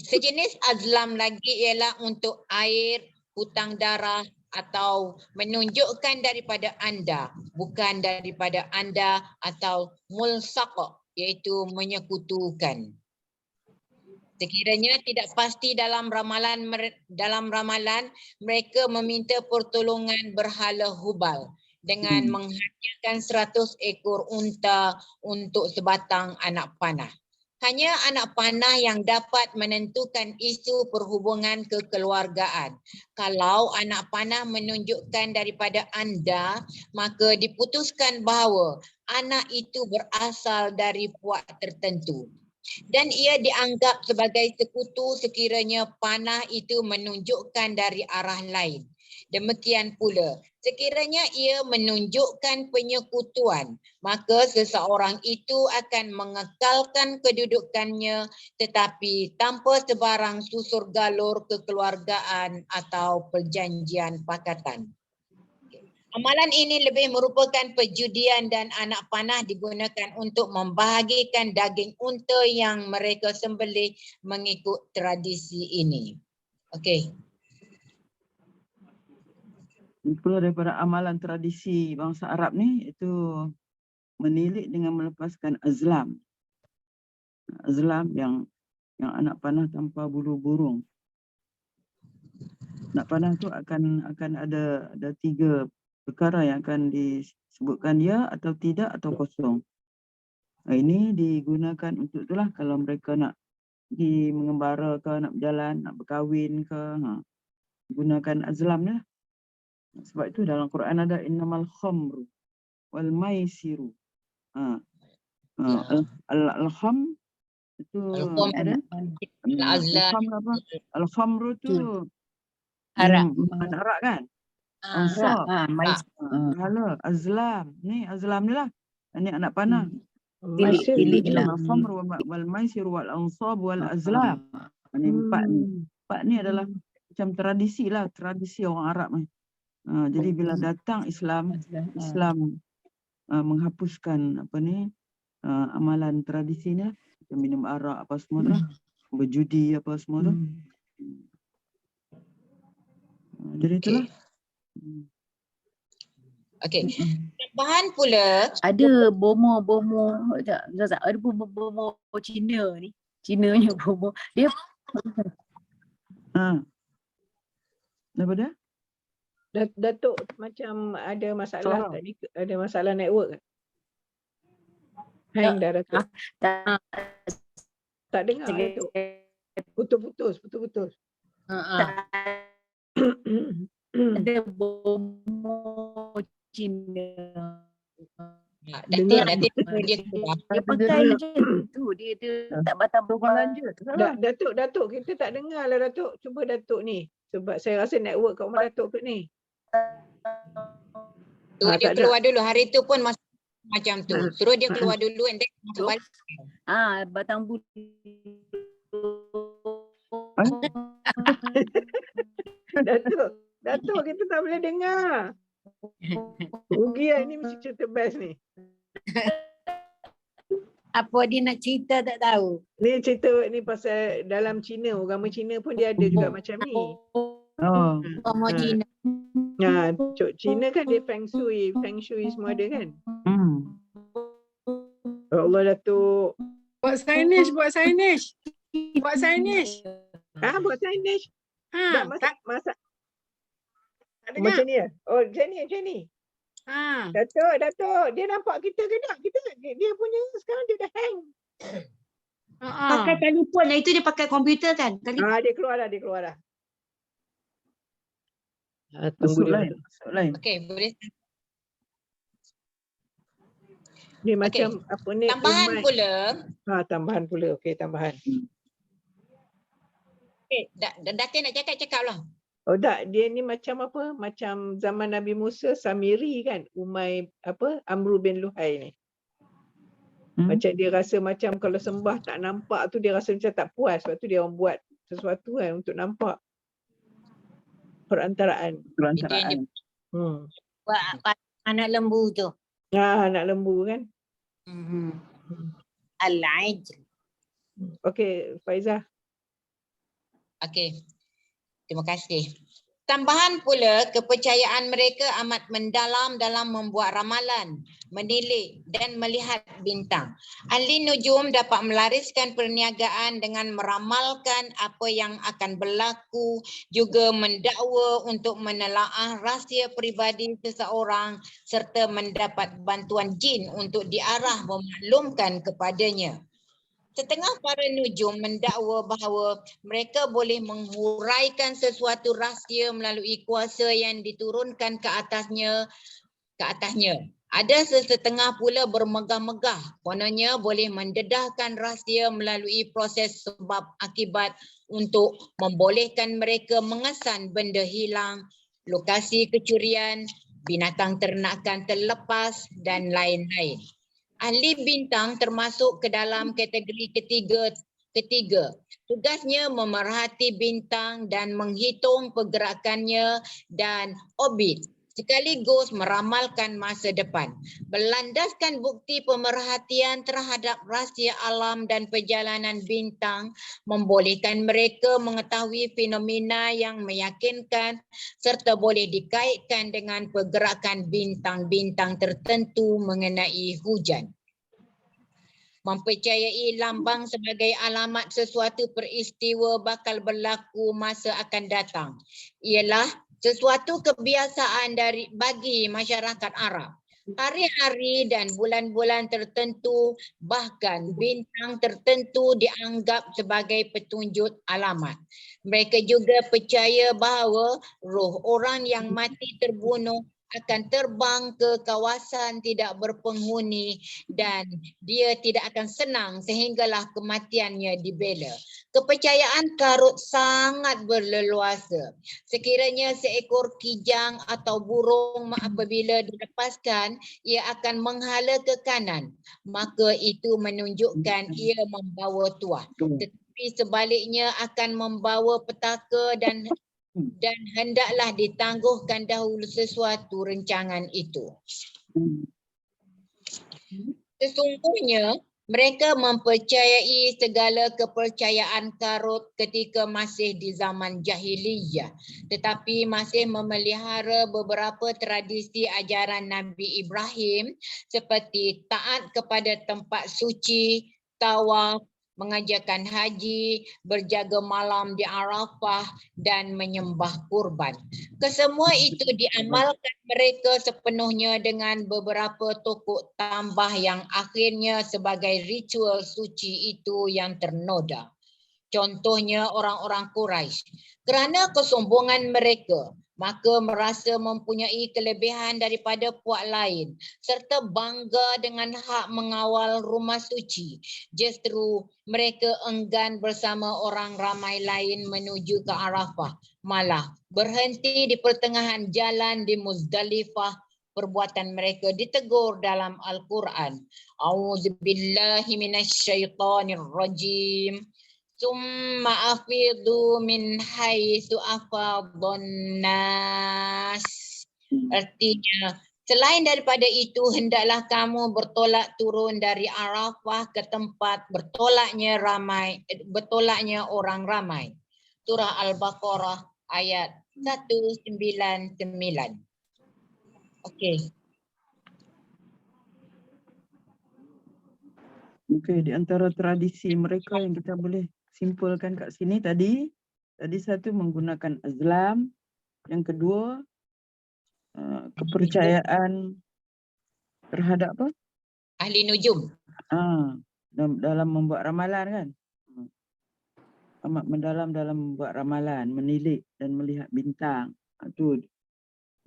Sejenis azlam lagi ialah untuk air, hutang darah atau menunjukkan daripada anda, bukan daripada anda, atau mulsaq, iaitu menyekutukan. Sekiranya tidak pasti dalam ramalan mereka meminta pertolongan berhala Hubal dengan menghadiahkan 100 ekor unta untuk sebatang anak panah. Hanya anak panah yang dapat menentukan isu perhubungan kekeluargaan. Kalau anak panah menunjukkan daripada anda, maka diputuskan bahawa anak itu berasal dari puak tertentu. Dan ia dianggap sebagai sekutu sekiranya panah itu menunjukkan dari arah lain. Demikian pula, sekiranya ia menunjukkan penyekutuan, maka seseorang itu akan mengekalkan kedudukannya tetapi tanpa sebarang susur galur kekeluargaan atau perjanjian pakatan. Amalan ini lebih merupakan perjudian dan anak panah digunakan untuk membahagikan daging unta yang mereka sembelih mengikut tradisi ini. Okey. Pula daripada amalan tradisi bangsa Arab ni, itu menilik dengan melepaskan azlam. Azlam yang anak panah tanpa bulu burung. Anak panah tu akan ada 3 perkara yang akan disebutkan ya atau tidak atau kosong. Ini digunakan untuk itulah kalau mereka nak pergi mengembara ke, nak berjalan, nak berkahwin ke, gunakan azlam lah. Sebab itu dalam Quran ada innamal khamru wal maisiru. Al-kham itu Al-kham, apa dia? al-azlam, Al-kham apa? Al-khamru tu Arak. minuman arak kan? Arak. Ansab. Mais. Pahala. Azlam. Ni azlam ni lah. Ni anak panah. Masih Tilik lah. Al-khamr wal maisir wal ansab wal azlam. Ni empat ni. Empat ni adalah macam tradisi lah, tradisi orang Arab ni. Jadi bila datang Islam menghapuskan apa ni amalan tradisi ni, macam minum arak apa semua tu lah, berjudi apa semua tu. Jadi itulah. Okey. Tambahan pula Ada bomo Zazak, ada bomo Cina ni. Cinanya bomo. Dia Apa dia? Datuk macam ada masalah Suara. tadi, ada masalah network ke? Hang dah Datuk. Tak dengar Datuk. Putus-putus. ada bomo Cina. Datin dia keluar. Dia pakai macam tu. Dia tak batang. Datuk, kita tak dengar lah Datuk. Cuba Datuk ni. Sebab saya rasa network kat rumah Datuk kot ni. Suruh dia tak ada. keluar dulu. Hari tu pun macam tu. Suruh dia keluar dulu and then masuk balik. Batang bulu. Datuk kita tak boleh dengar. Rugi lah, ini mesti cerita best ni. Apa dia nak cerita tak tahu. Ni cerita ni pasal dalam Cina, agama Cina pun dia ada juga macam ni. Mau Cina. Cina kan dia feng shui semua ada kan. Ya Allah Datuk. Buat signage. Buat signage. Buat signage. Tak masak. Macam ni ya? Oh, macam ni. Datuk, dia nampak kita ke tak? Dia punya sekarang dia dah hang. Pakai telefon lah. Itu dia pakai komputer kan? Dia keluar dah. Tunggu dia. Lain. Okey, boleh. Dia macam apa ni? Tambahan pula. Tambahan pula. Okey, tambahan. Okey, Datin nak cakap lah. Oh tak, dia ni macam apa? Macam zaman Nabi Musa, Samiri kan? Umay Amru bin Luhai ni. Macam dia rasa macam kalau sembah tak nampak tu dia rasa macam tak puas. Sebab tu dia orang buat sesuatu kan untuk nampak perantaraan. Buat anak lembu tu. Anak lembu kan? Al-Ajl. Okey, Faizah. Okey. Terima kasih. Tambahan pula, kepercayaan mereka amat mendalam dalam membuat ramalan, menilik dan melihat bintang. Ahli nujum dapat melariskan perniagaan dengan meramalkan apa yang akan berlaku, juga mendakwa untuk menelaah rahsia peribadi seseorang serta mendapat bantuan jin untuk diarah memaklumkan kepadanya. Setengah para nujum mendakwa bahawa mereka boleh menghuraikan sesuatu rahsia melalui kuasa yang diturunkan ke atasnya. Ada sesetengah pula bermegah-megah, kononnya boleh mendedahkan rahsia melalui proses sebab akibat untuk membolehkan mereka mengesan benda hilang, lokasi kecurian, binatang ternakan terlepas dan lain-lain. Ahli bintang termasuk ke dalam kategori ketiga. Tugasnya memerhati bintang dan menghitung pergerakannya dan orbit, sekaligus meramalkan masa depan. Berlandaskan bukti pemerhatian terhadap rahsia alam dan perjalanan bintang membolehkan mereka mengetahui fenomena yang meyakinkan serta boleh dikaitkan dengan pergerakan bintang-bintang tertentu mengenai hujan. Mempercayai lambang sebagai alamat sesuatu peristiwa bakal berlaku masa akan datang ialah sesuatu kebiasaan bagi masyarakat Arab. Hari-hari dan bulan-bulan tertentu, bahkan bintang tertentu dianggap sebagai petunjuk alamat. Mereka juga percaya bahawa roh orang yang mati terbunuh akan terbang ke kawasan tidak berpenghuni dan dia tidak akan senang sehinggalah kematiannya dibela. Kepercayaan Karut sangat berleluasa. Sekiranya seekor kijang atau burung apabila dilepaskan, ia akan menghala ke kanan. Maka itu menunjukkan ia membawa tuah. Tetapi sebaliknya akan membawa petaka dan hendaklah ditangguhkan dahulu sesuatu rancangan itu. Sesungguhnya mereka mempercayai segala kepercayaan Karut ketika masih di zaman jahiliyah, tetapi masih memelihara beberapa tradisi ajaran Nabi Ibrahim seperti taat kepada tempat suci, tawaf, mengajarkan haji, berjaga malam di Arafah dan menyembah kurban. Kesemua itu diamalkan mereka sepenuhnya dengan beberapa tokok tambah yang akhirnya sebagai ritual suci itu yang ternoda. Contohnya orang-orang Quraisy. Kerana kesombongan mereka, maka merasa mempunyai kelebihan daripada puak lain serta bangga dengan hak mengawal rumah suci. Justru mereka enggan bersama orang ramai lain menuju ke Arafah, malah berhenti di pertengahan jalan di Muzdalifah. Perbuatan mereka ditegur dalam Al-Quran. A'udzubillahi minasyaitonirrajim. Summa afidu min haitsu afadun nas. Artinya, selain daripada itu, hendaklah kamu bertolak turun dari Arafah ke tempat bertolaknya orang ramai. Surah Al-Baqarah ayat 199. Okey. Okey, di antara tradisi mereka yang kita boleh simpulkan kat sini tadi satu menggunakan azlam, yang kedua kepercayaan terhadap apa? Ahli nujum. Dalam membuat ramalan kan? Amat mendalam dalam membuat ramalan, menilik dan melihat bintang. Itu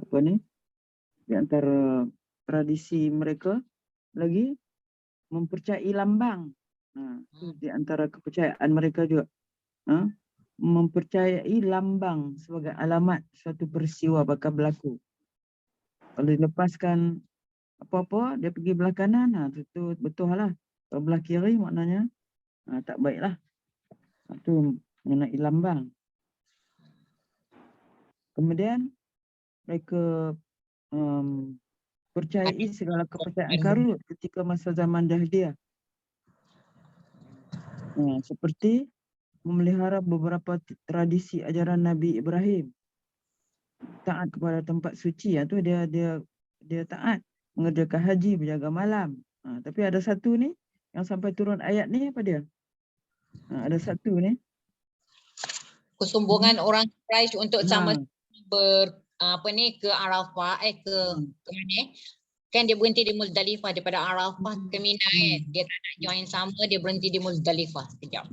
apa ni? Di antara tradisi mereka lagi mempercayai lambang. Itu di antara kepercayaan mereka juga. Mempercayai lambang sebagai alamat suatu peristiwa bakal berlaku. Kalau dilepaskan apa-apa, dia pergi belah kanan, itu betul lah. Kalau belah kiri maknanya tak baiklah. Itu mengenai lambang. Kemudian mereka percayai segala kepercayaan Karut ketika masa zaman Dahlia. Seperti memelihara beberapa tradisi ajaran Nabi Ibrahim. Taat kepada tempat suci, itu dia taat. Mengerjakan haji, berjaga malam. Tapi ada satu ni, yang sampai turun ayat ni apa dia? Ada satu ni. Kesombongan orang Quraisy untuk sama ke Arafah, ke mana? Kan dia berhenti di Muzdalifah daripada Arafah ke Mina kan. Dia tak nak join sama, dia berhenti di Muzdalifah sekejap.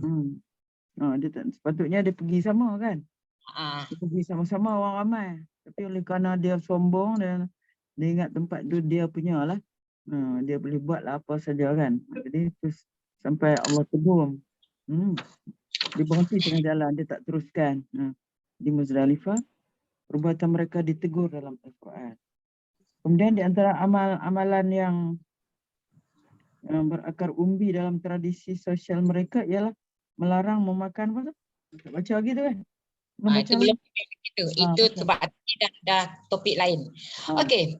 Sepatutnya dia pergi sama kan? Dia pergi sama-sama orang ramai. Tapi oleh kerana dia sombong dan dia ingat tempat tu dia punya lah. Dia boleh buat lah apa saja kan. Jadi terus sampai Allah tegur. Dia berhenti tengah jalan, dia tak teruskan. Di Muzdalifah, perbuatan mereka ditegur dalam Al-Quran. Kemudian di antara amalan yang berakar umbi dalam tradisi sosial mereka ialah melarang memakan apa tu? Tak baca lagi tu kan? Itu sebab dah topik lain. Okey.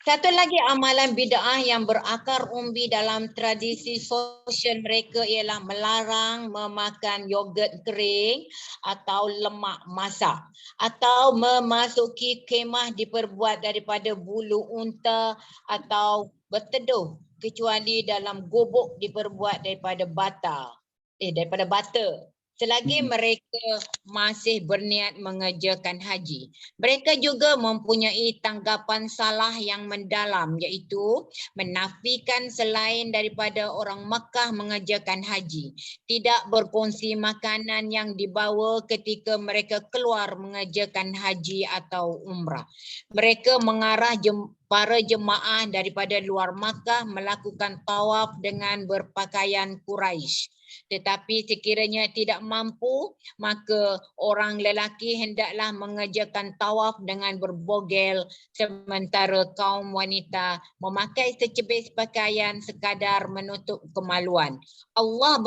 Satu lagi amalan bid'ah yang berakar umbi dalam tradisi sosial mereka ialah melarang memakan yogurt kering atau lemak masak atau memasuki kemah diperbuat daripada bulu unta atau berteduh kecuali dalam gubuk diperbuat daripada bata. selagi mereka masih berniat mengerjakan haji. Mereka juga mempunyai tanggapan salah yang mendalam, iaitu menafikan selain daripada orang Makkah mengerjakan haji, tidak berkongsi makanan yang dibawa ketika mereka keluar mengerjakan haji atau umrah. Mereka mengarah para jemaah daripada luar Makkah melakukan tawaf dengan berpakaian Quraisy. Tetapi sekiranya tidak mampu, maka orang lelaki hendaklah mengerjakan tawaf dengan berbogel, sementara kaum wanita memakai secebis pakaian sekadar menutup kemaluan. Allah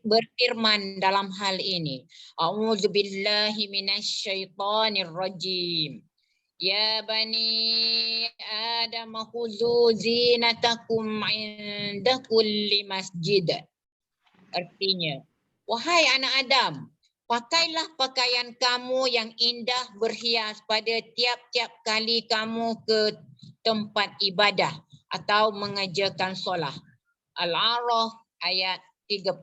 berfirman dalam hal ini, A'udzubillahi minasyaitonirrajim. Ya bani Adam khuzu zinatakum inda kulli masjid. Artinya, wahai anak Adam, pakailah pakaian kamu yang indah berhias pada tiap-tiap kali kamu ke tempat ibadah atau mengerjakan solat. Al-A'raf ayat 31.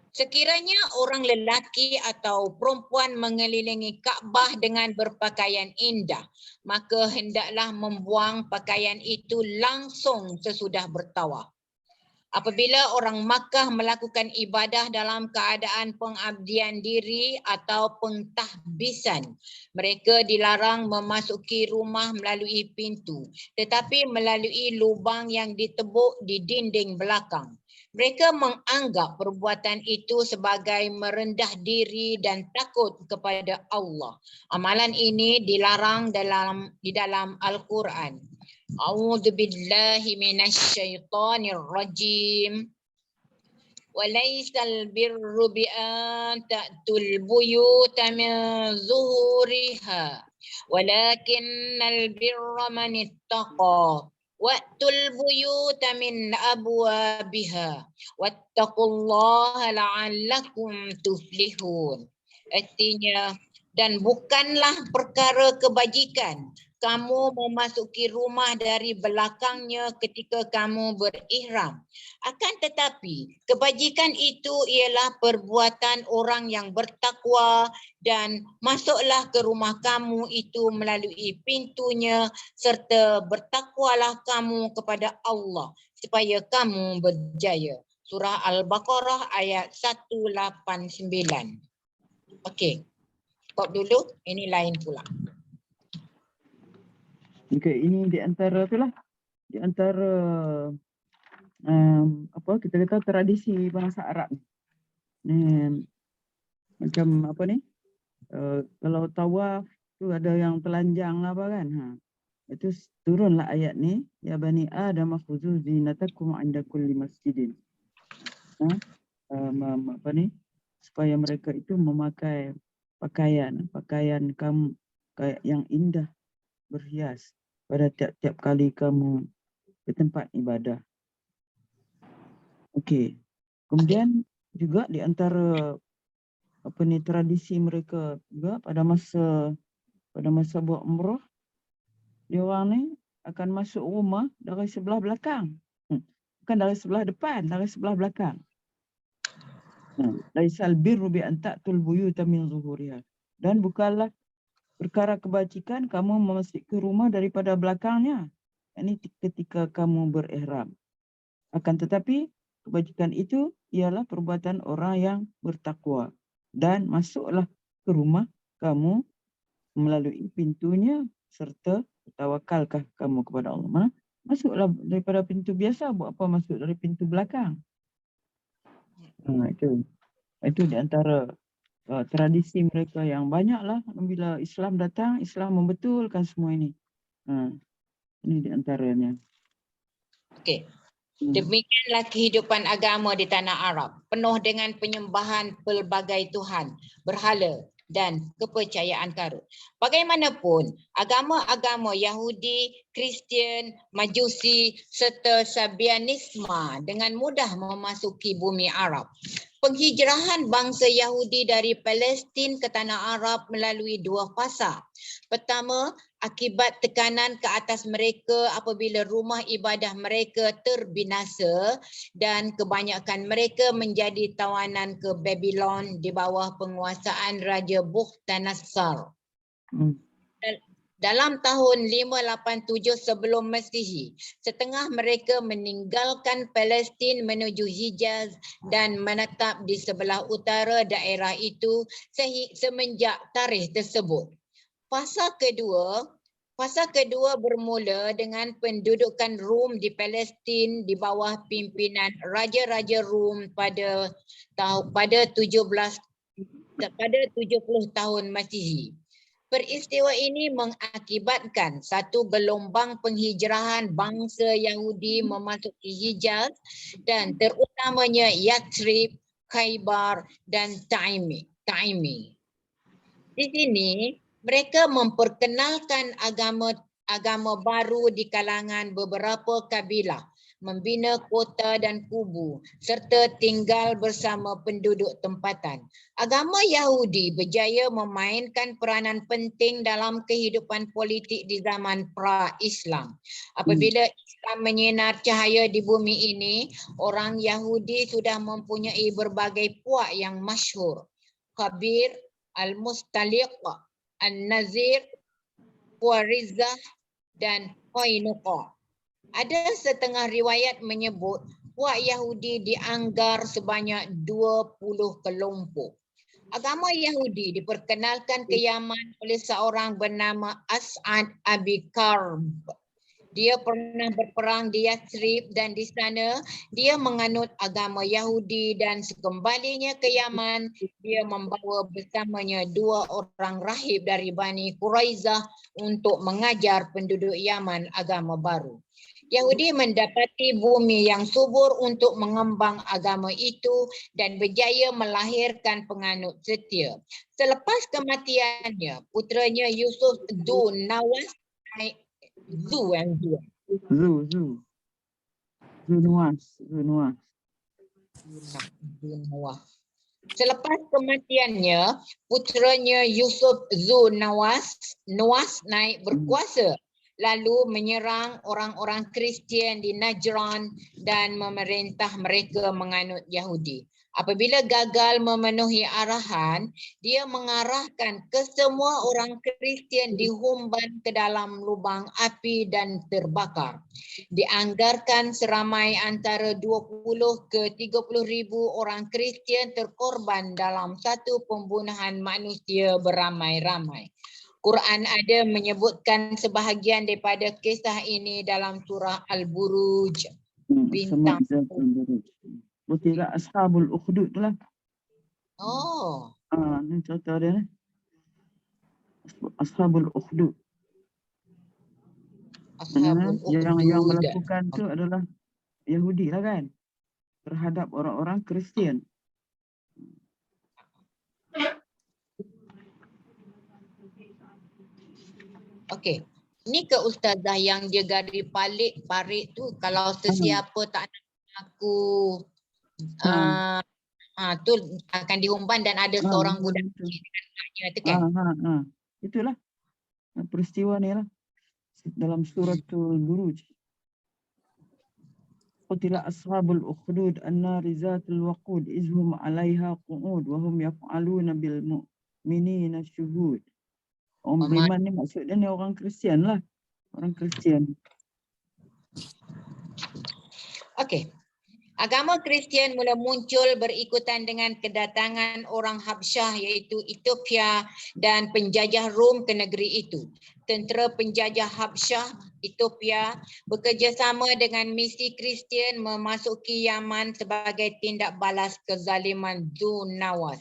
Sekiranya orang lelaki atau perempuan mengelilingi Kaabah dengan berpakaian indah, maka hendaklah membuang pakaian itu langsung sesudah bertawaf. Apabila orang Makkah melakukan ibadah dalam keadaan pengabdian diri atau pentahbisan, mereka dilarang memasuki rumah melalui pintu, tetapi melalui lubang yang ditebuk di dinding belakang. Mereka menganggap perbuatan itu sebagai merendah diri dan takut kepada Allah. Amalan ini dilarang di dalam Al-Quran. A'udzu billahi minasyaitonir rajim. Walaysal birru bi an ta'tul buyuta min zuhuriha walakinnal birra man ittaqa wa'tul buyuta min abwabiha wattaqullaha la'allakum tuflihun. Artinya, dan bukanlah perkara kebajikan kamu memasuki rumah dari belakangnya ketika kamu berihram. Akan tetapi, kebajikan itu ialah perbuatan orang yang bertakwa, dan masuklah ke rumah kamu itu melalui pintunya, serta bertakwalah kamu kepada Allah supaya kamu berjaya. Surah Al-Baqarah ayat 189. Okey. Stop dulu, ini lain pula. Okey, ini di antara itulah, di antara apa kita kata tradisi bangsa Arab ni. Macam apa ni? Kalau tawaf tu ada yang telanjang apa kan? Itu turunlah ayat ni, ya bani Adam khuzu zinatakum 'inda kulli masjidin. Apa ni? Supaya mereka itu memakai pakaian kamu kayak yang indah berhias pada tiap-tiap kali kamu ke tempat ibadah. Okey. Kemudian juga di antara apa ni tradisi mereka juga pada masa buat umrah, dia orang ni akan masuk rumah dari sebelah belakang. Bukan dari sebelah depan, dari sebelah belakang. Laisal birru bi an ta'tul buyuta min zuhuriha. Dan bukanlah perkara kebajikan kamu memasuki rumah daripada belakangnya. Ini ketika kamu berihram. Akan tetapi kebajikan itu ialah perbuatan orang yang bertakwa. Dan masuklah ke rumah kamu melalui pintunya serta tawakalkah kamu kepada Allah. Masuklah daripada pintu biasa, buat apa masuk dari pintu belakang? Itu di antara tradisi mereka yang banyaklah. Bila Islam datang, Islam membetulkan semua ini. Ini di antaranya. Okey. Demikianlah kehidupan agama di tanah Arab, penuh dengan penyembahan pelbagai tuhan, berhala dan kepercayaan karut. Bagaimanapun, agama-agama Yahudi, Kristian, Majusi serta Sabianisme dengan mudah memasuki bumi Arab. Penghijrahan bangsa Yahudi dari Palestin ke tanah Arab melalui dua fasa. Pertama, akibat tekanan ke atas mereka apabila rumah ibadah mereka terbinasa dan kebanyakan mereka menjadi tawanan ke Babylon di bawah penguasaan Raja Bukhtanasar. Dalam tahun 587 sebelum Masihi, setengah mereka meninggalkan Palestin menuju Hijaz dan menetap di sebelah utara daerah itu semenjak tarikh tersebut. Fasa kedua bermula dengan pendudukan Rom di Palestin di bawah pimpinan raja-raja Rom pada 70 tahun Masihi. Peristiwa ini mengakibatkan satu gelombang penghijrahan bangsa Yahudi memasuki Hijaz dan terutamanya Yathrib, Khaybar dan Taimi. Di sini mereka memperkenalkan agama baru di kalangan beberapa kabilah, membina kota dan kubu serta tinggal bersama penduduk tempatan. Agama Yahudi berjaya memainkan peranan penting dalam kehidupan politik di zaman pra-Islam. Apabila Islam menyinar cahaya di bumi ini, orang Yahudi sudah mempunyai berbagai puak yang masyhur. Kabir, Al-Mustaliq, An-Nazir, Khwarizah dan Qainuqa. Ada setengah riwayat menyebut puak Yahudi dianggar sebanyak 20 kelompok. Agama Yahudi diperkenalkan ke Yaman oleh seorang bernama As'ad Abi Karb. Dia pernah berperang di Yathrib dan di sana dia menganut agama Yahudi dan sekembalinya ke Yaman, dia membawa bersamanya 2 orang rahib dari Bani Quraizah untuk mengajar penduduk Yaman agama baru. Yahudi mendapati bumi yang subur untuk mengembang agama itu dan berjaya melahirkan penganut setia. Selepas kematiannya, putranya Yusuf Dzun Nawas Selepas kematiannya, putranya Yusuf Dzun Nawas naik berkuasa, lalu menyerang orang-orang Kristian di Najran dan memerintah mereka menganut Yahudi. Apabila gagal memenuhi arahan, dia mengarahkan ke semua orang Kristian dihumban ke dalam lubang api dan terbakar. Dianggarkan seramai antara 20 ke 30 ribu orang Kristian terkorban dalam satu pembunuhan manusia beramai-ramai. Quran ada menyebutkan sebahagian daripada kisah ini dalam surah Al-Buruj. Bintang. Betul Ashabul Ukhdud tu lah. Oh. Ni contoh dia ni. Ashabul Ukhdud. Ashabul Ukhdud. Yang melakukan tu adalah Yahudi lah kan. Terhadap orang-orang Kristian. Okey. Ni ke ustazah yang dia garis parit tu, kalau sesiapa tak nak aku tu akan dihumban dan ada seorang budak kecil dengan maknya tu kan. Itulah peristiwa ni lah dalam suratul Buruj. Qutila ashabul ukhdud an-nari zatul waqud izhum 'alaiha qu'ud wa hum yaf'aluna bil mu'minina syuhud. Orang beriman ni maksudnya ni orang Kristian lah. Orang Kristian. Okey. Agama Kristian mula muncul berikutan dengan kedatangan orang Habsyah iaitu Ethiopia dan penjajah Rom ke negeri itu. Tentera penjajah Habsyah Ethiopia bekerjasama dengan misi Kristian memasuki Yaman sebagai tindak balas kezaliman Dzun Nawas.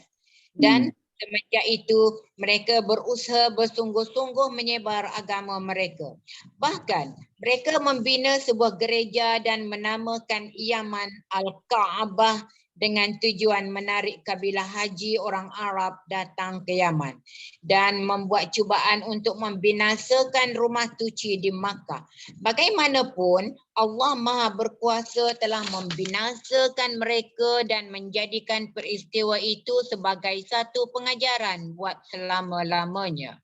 Dan semenjak itu mereka berusaha bersungguh-sungguh menyebar agama mereka. Bahkan mereka membina sebuah gereja dan menamakan Yaman Al-Ka'bah dengan tujuan menarik kabilah haji orang Arab datang ke Yaman dan membuat cubaan untuk membinasakan rumah suci di Makkah. Bagaimanapun Allah Maha Berkuasa telah membinasakan mereka dan menjadikan peristiwa itu sebagai satu pengajaran buat selama-lamanya.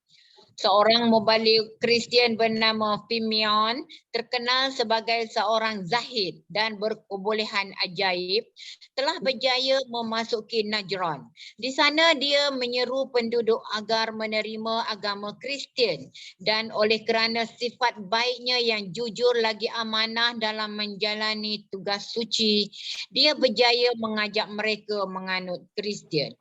Seorang mubalik Kristian bernama Fimion terkenal sebagai seorang zahid dan berkebolehan ajaib telah berjaya memasuki Najran. Di sana dia menyeru penduduk agar menerima agama Kristian dan oleh kerana sifat baiknya yang jujur lagi amanah dalam menjalani tugas suci, dia berjaya mengajak mereka menganut Kristian.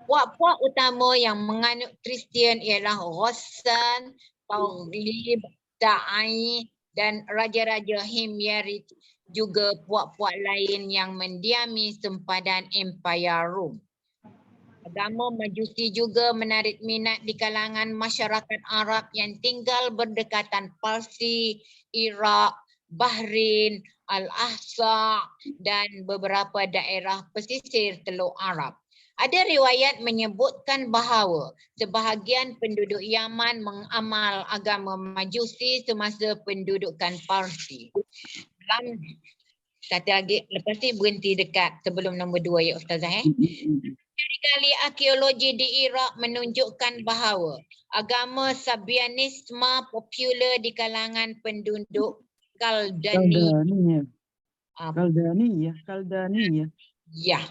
Puak-puak utama yang menganut Kristian ialah Ghassan, Taghlib, Ta'i dan Raja-Raja Himyaric, juga puak-puak lain yang mendiami sempadan Empayar Rom. Agama Majusi juga menarik minat di kalangan masyarakat Arab yang tinggal berdekatan Parsi, Iraq, Bahrain, Al-Ahsa dan beberapa daerah pesisir Teluk Arab. Ada riwayat menyebutkan bahawa sebahagian penduduk Yaman mengamal agama Majusi semasa pendudukan Parsi. Dalam satu lagi, lepas ni berhenti dekat sebelum nombor 2 ya Ustazah. Kali arkeologi di Iraq menunjukkan bahawa agama Sabianisme popular di kalangan penduduk Kaldani. Kaldaniyah. Ya.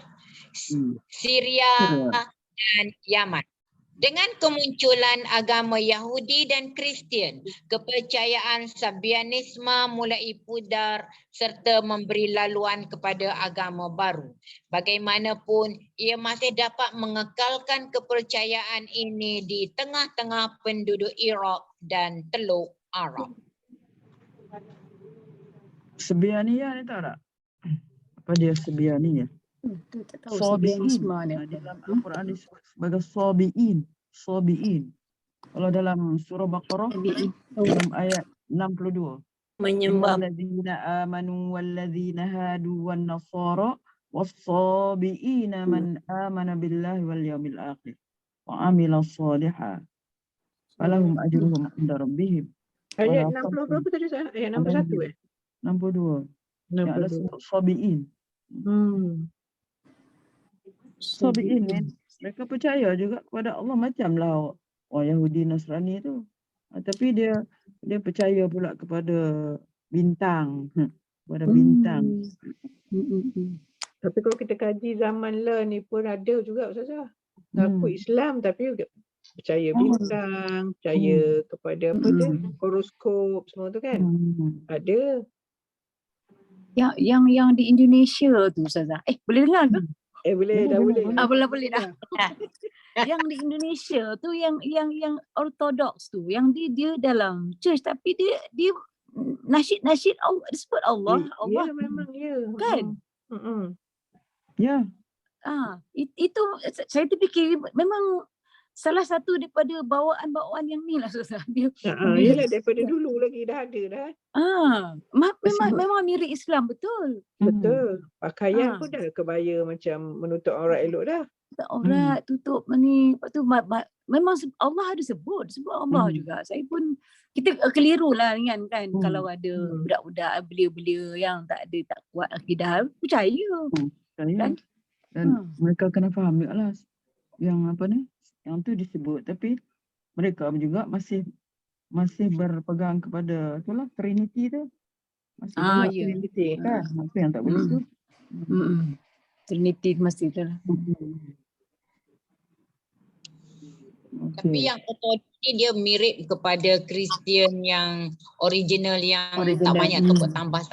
Syria dan Yaman. Dengan kemunculan agama Yahudi dan Kristian, kepercayaan Sabianisme mulai pudar serta memberi laluan kepada agama baru. Bagaimanapun, ia masih dapat mengekalkan kepercayaan ini di tengah-tengah penduduk Iraq dan Teluk Arab. Sabianiyah ni tahu tak? Apa dia Sabianiyah? Tu tak tahu Sabi'in. Sabianisme ni. Dalam Al-Quran disebut sebagai Sabi'in. Sabi'in. Kalau dalam surah Baqarah dalam ayat 62. Menyembah Innalladzina amanu walladzina hadu wan nasara was-sabi'ina man amana billahi wal yawmil akhir wa amila shalihan falahum ajruhum 'inda rabbihim. Ayat Wala 60 berapa tadi Ustaz? Ayat 61 62. Yang ada 62. Sabi'in. Sabi'in ni mereka percaya juga kepada Allah macamlah orang Yahudi Nasrani tu. Tapi dia percaya pula kepada bintang. Kepada bintang. Tapi kalau kita kaji zaman lah ni pun ada juga Ustazah. Aku Islam tapi percaya bintang, percaya kepada apa tu, horoskop semua tu kan. Ada. Yang di Indonesia tu Ustazah. Boleh dengar ke? Boleh dah. Boleh dah. Yang di Indonesia tu yang ortodoks tu, yang dia dalam church tapi dia nasyid Allah, disebut Allah. Ya memang ya. Kan? Ya. Itu saya terfikir memang salah satu daripada bawaan-bawaan yang ni lah Ustazah. Yelah daripada dulu lagi dah ada dah. Memang mirip Islam betul. Betul. Pakaian pun dah kebaya macam menutup aurat elok dah. Aurat tutup ni. Lepas tu memang Allah ada sebut Allah juga. Saya pun kita keliru lah kan kalau ada budak-budak belia-belia yang tak kuat akidah percaya. Kan? Dan mereka kena faham juga lah yang apa ni, yang tu disebut tapi mereka juga masih berpegang kepada itulah Trinity tu. Masih Trinity kan. Apa yang tak boleh tu. Trinity masih tu lah. Tapi yang ortodoks ni dia mirip kepada Kristian yang original yang tak banyak topik tambah.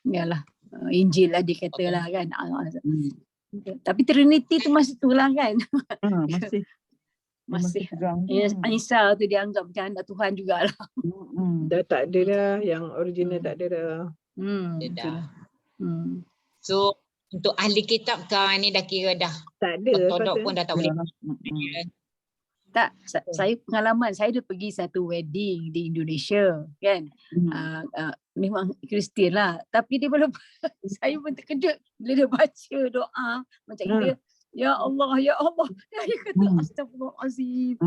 Yalah. Injil lah dia kata lah kan. Tapi Trinity tu masih tu lah kan. Masih Isa tu dianggap macam anak Tuhan jugalah. Dah tak ada dah. Yang original tak ada dah. So untuk ahli kitab sekarang ni dah kira dah tak ada. ortodoks pun dah tak boleh. Tak, saya pengalaman saya dah pergi satu wedding di Indonesia kan. Memang Kristian lah. Tapi dia belum saya pun terkejut bila dia baca doa macam dia Ya Allah. Dia kata astagfirullahalazim.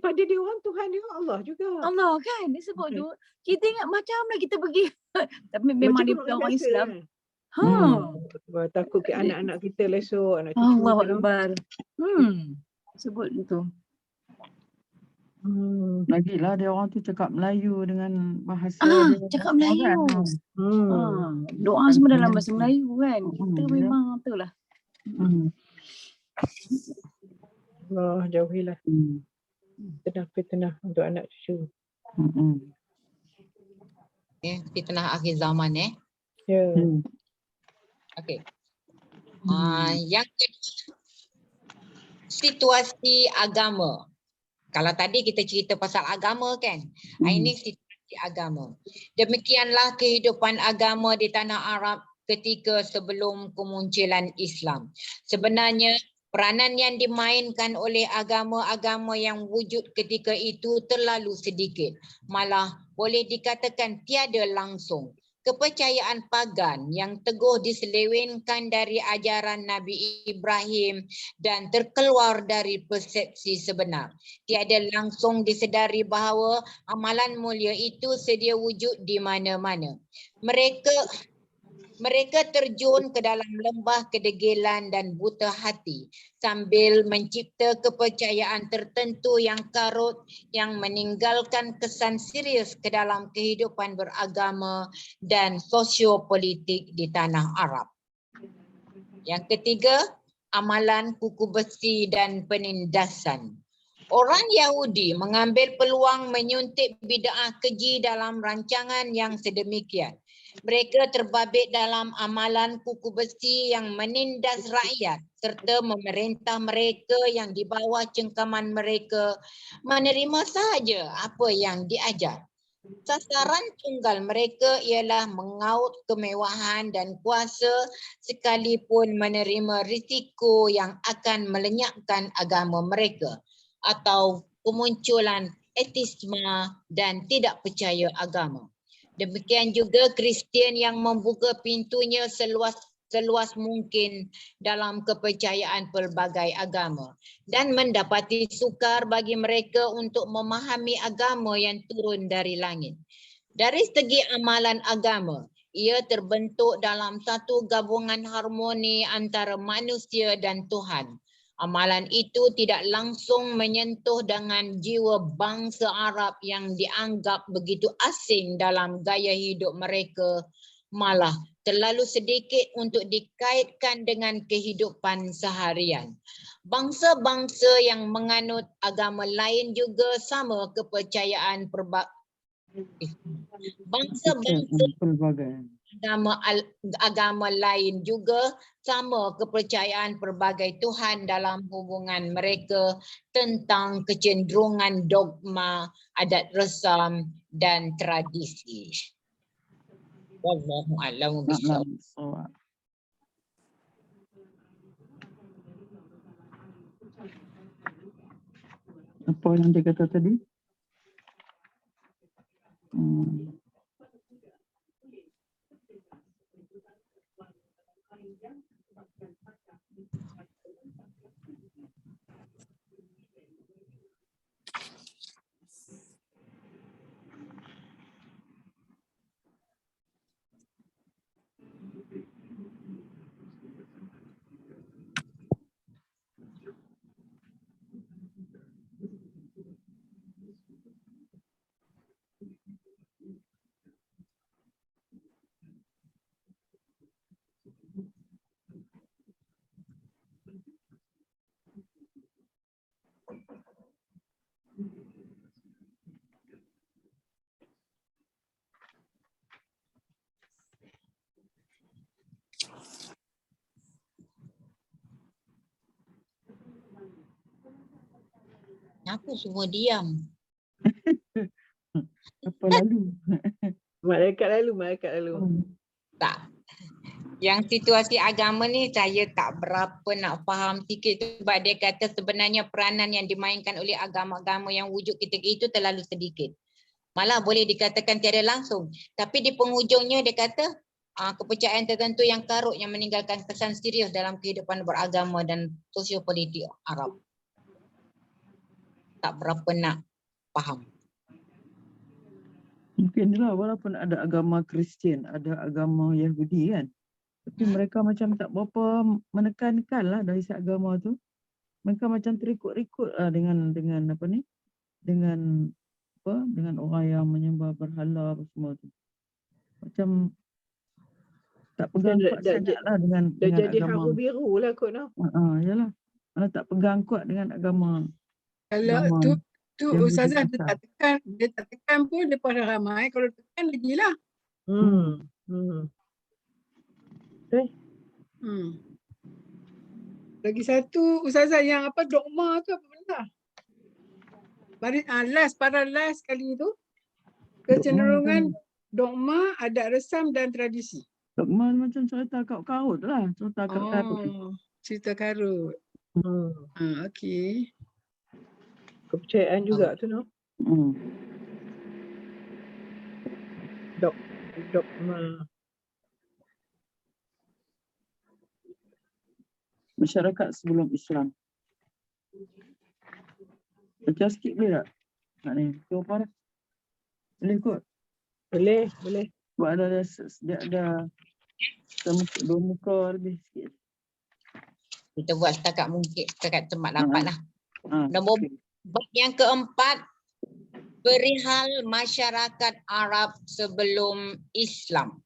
Pada dia orang Tuhan dia Allah juga. Allah kan dia sebut tu. Kita ingat macamlah kita pergi. Tapi memang dia orang Islam. Takut ke anak-anak kita lesok, anak cucu. Allahu Akbar. Sebut itu. Lagilah dia orang tu cakap Melayu dengan bahasa dia Cakap kan. Melayu. Doa Bukan semua dalam Melayu. bahasa Melayu kan. Kita Ya. memang itulah. Allah jauhilah fitnah untuk anak cucu. Fitnah akhir zaman Ya. Okey. Yang kedua, situasi agama. Kalau tadi kita cerita pasal agama kan. Ini situasi agama. Demikianlah kehidupan agama di tanah Arab ketika sebelum kemunculan Islam. Sebenarnya peranan yang dimainkan oleh agama-agama yang wujud ketika itu terlalu sedikit. Malah boleh dikatakan tiada langsung. Kepercayaan pagan yang teguh diselewengkan dari ajaran Nabi Ibrahim dan terkeluar dari persepsi sebenar. Tiada langsung disedari bahawa amalan mulia itu sedia wujud di mana-mana. Mereka terjun ke dalam lembah kedegilan dan buta hati sambil mencipta kepercayaan tertentu yang karut yang meninggalkan kesan serius ke dalam kehidupan beragama dan sosiopolitik di tanah Arab. Yang ketiga, amalan kuku besi dan penindasan. Orang Yahudi mengambil peluang menyuntik bid'ah keji dalam rancangan yang sedemikian. Mereka terbabit dalam amalan kuku besi yang menindas rakyat serta memerintah mereka yang di bawah cengkaman mereka menerima sahaja apa yang diajar. Sasaran tunggal mereka ialah mengaut kemewahan dan kuasa sekalipun menerima risiko yang akan melenyapkan agama mereka atau kemunculan etisma dan tidak percaya agama. Demikian juga Kristian yang membuka pintunya seluas mungkin dalam kepercayaan pelbagai agama dan mendapati sukar bagi mereka untuk memahami agama yang turun dari langit. Dari segi amalan agama, ia terbentuk dalam satu gabungan harmoni antara manusia dan Tuhan. Amalan itu tidak langsung menyentuh dengan jiwa bangsa Arab yang dianggap begitu asing dalam gaya hidup mereka, malah terlalu sedikit untuk dikaitkan dengan kehidupan seharian. Bangsa-bangsa yang menganut agama lain juga sama kepercayaan bangsa-bangsa agama lain juga sama kepercayaan pelbagai Tuhan dalam hubungan mereka tentang kecenderungan dogma, adat resam dan tradisi. Wallahu a'lam bishawab. Apa yang dia kata tadi? Kenapa semua diam? Apa lalu? Malaikat lalu. Tak. Yang situasi agama ni saya tak berapa nak faham sikit sebab dia kata sebenarnya peranan yang dimainkan oleh agama-agama yang wujud ketika itu terlalu sedikit. Malah boleh dikatakan tiada langsung. Tapi di penghujungnya dia kata kepercayaan tertentu yang karut yang meninggalkan kesan serius dalam kehidupan beragama dan sosiopolitik Arab. Tak berapa nak faham. Mungkin lah walaupun ada agama Kristian, ada agama Yahudi kan. Tapi mereka macam tak berapa menekankan lah dari segi agama tu. Mereka macam terikut-ikut lah dengan apa ni. dengan apa, dengan orang yang menyembah berhala apa semua tu. Macam tak pegang Dah- kuat dah- sangatlah dengan Dah jadi agama. haru biru lah kot noh. Yalah. Mana tak pegang kuat dengan agama Kalau agama tu yang Ustazah budi dia tak tekan pun dia pada ramai. Kalau tekan lagi lah. Hmm. Hmm. Lagi satu Ustazah yang apa dogma tu apa benda? Para last kali tu kecenderungan dogma, adat resam dan tradisi. Dogma macam cerita kaut-kaut lah, cerita kaut-kaut. Cerita karut. Okey. Kepercayaan juga tu noh. Dogma. Masyarakat sebelum Islam. Baca sikit boleh tak? Nak ni, apa dah? Boleh kot. Boleh. Sebab ada dua muka lebih sikit. Kita buat setakat tempat dapat lah. Nombor Okey. bab yang keempat, perihal masyarakat Arab sebelum Islam.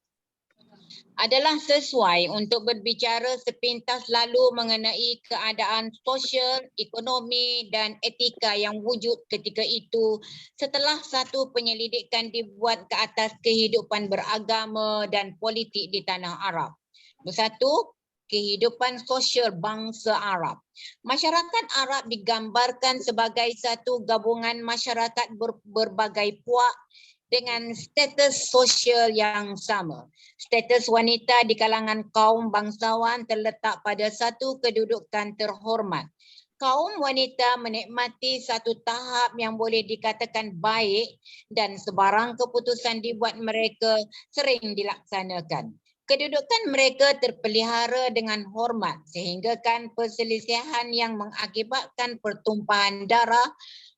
Adalah sesuai untuk berbicara sepintas lalu mengenai keadaan sosial, ekonomi dan etika yang wujud ketika itu setelah satu penyelidikan dibuat ke atas kehidupan beragama dan politik di tanah Arab. Bersatu, kehidupan sosial bangsa Arab. Masyarakat Arab digambarkan sebagai satu gabungan masyarakat berbagai puak dengan status sosial yang sama. Status wanita di kalangan kaum bangsawan terletak pada satu kedudukan terhormat. Kaum wanita menikmati satu tahap yang boleh dikatakan baik dan sebarang keputusan dibuat mereka sering dilaksanakan. Kedudukan mereka terpelihara dengan hormat sehingga kan perselisihan yang mengakibatkan pertumpahan darah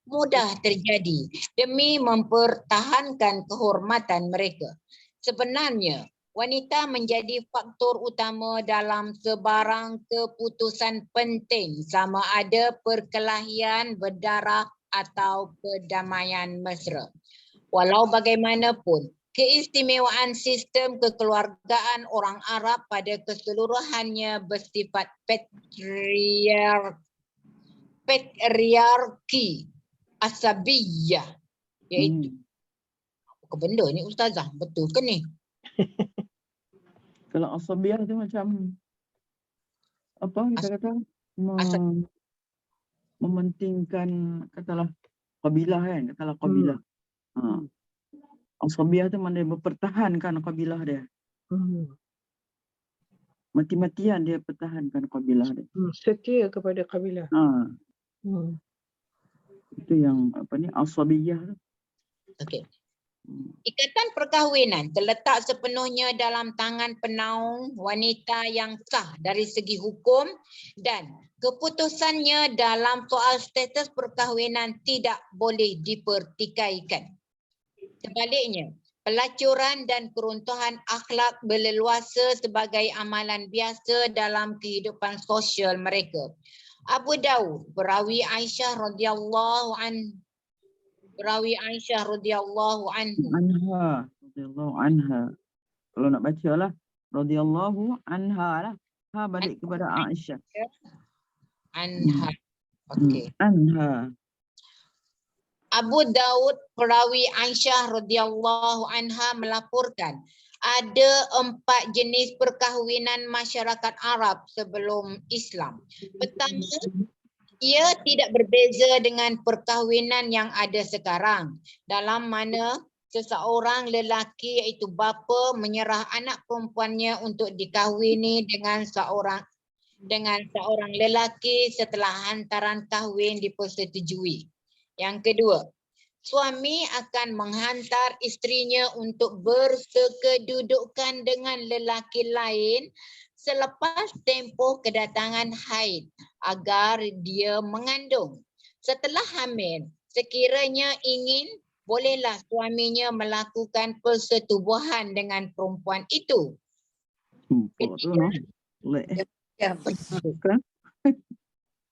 mudah terjadi demi mempertahankan kehormatan mereka. Sebenarnya, wanita menjadi faktor utama dalam sebarang keputusan penting sama ada perkelahian berdarah atau perdamaian mesra. Walau bagaimanapun, keistimewaan sistem kekeluargaan orang Arab pada keseluruhannya bersifat patriarki asabiyah, iaitu apa benda ni Ustazah? Betul ke ni? Kalau asabiyah tu macam apa kita kata mementingkan katalah kabilah kan, katalah kabilah. Asabiyah tu mana mempertahankan kabilah dia. Mati-matian dia pertahankan kabilah dia. Setia kepada kabilah. Itu yang apa ni asabiyah tu. Okey. Ikatan perkahwinan terletak sepenuhnya dalam tangan penaung wanita yang sah dari segi hukum dan keputusannya dalam soal status perkahwinan tidak boleh dipertikaikan. Sebaliknya, pelacuran dan keruntuhan akhlak berleluasa sebagai amalan biasa dalam kehidupan sosial mereka. Abu Daud, perawi Aisyah radhiyallahu anha. Kalau nak baca lah radhiyallahu anha lah. Ha balik kepada Aisyah. Anha. Okey. Anha. Abu Daud, perawi Aisyah radhiyallahu anha melaporkan ada 4 jenis perkahwinan masyarakat Arab sebelum Islam. Pertama, ia tidak berbeza dengan perkahwinan yang ada sekarang, dalam mana seseorang lelaki iaitu bapa menyerah anak perempuannya untuk dikahwini dengan seorang lelaki setelah hantaran kahwin dipersetujui. Yang kedua, suami akan menghantar isterinya untuk bersekedudukan dengan lelaki lain selepas tempoh kedatangan haid agar dia mengandung. Setelah hamil, sekiranya ingin, bolehlah suaminya melakukan persetubuhan dengan perempuan itu.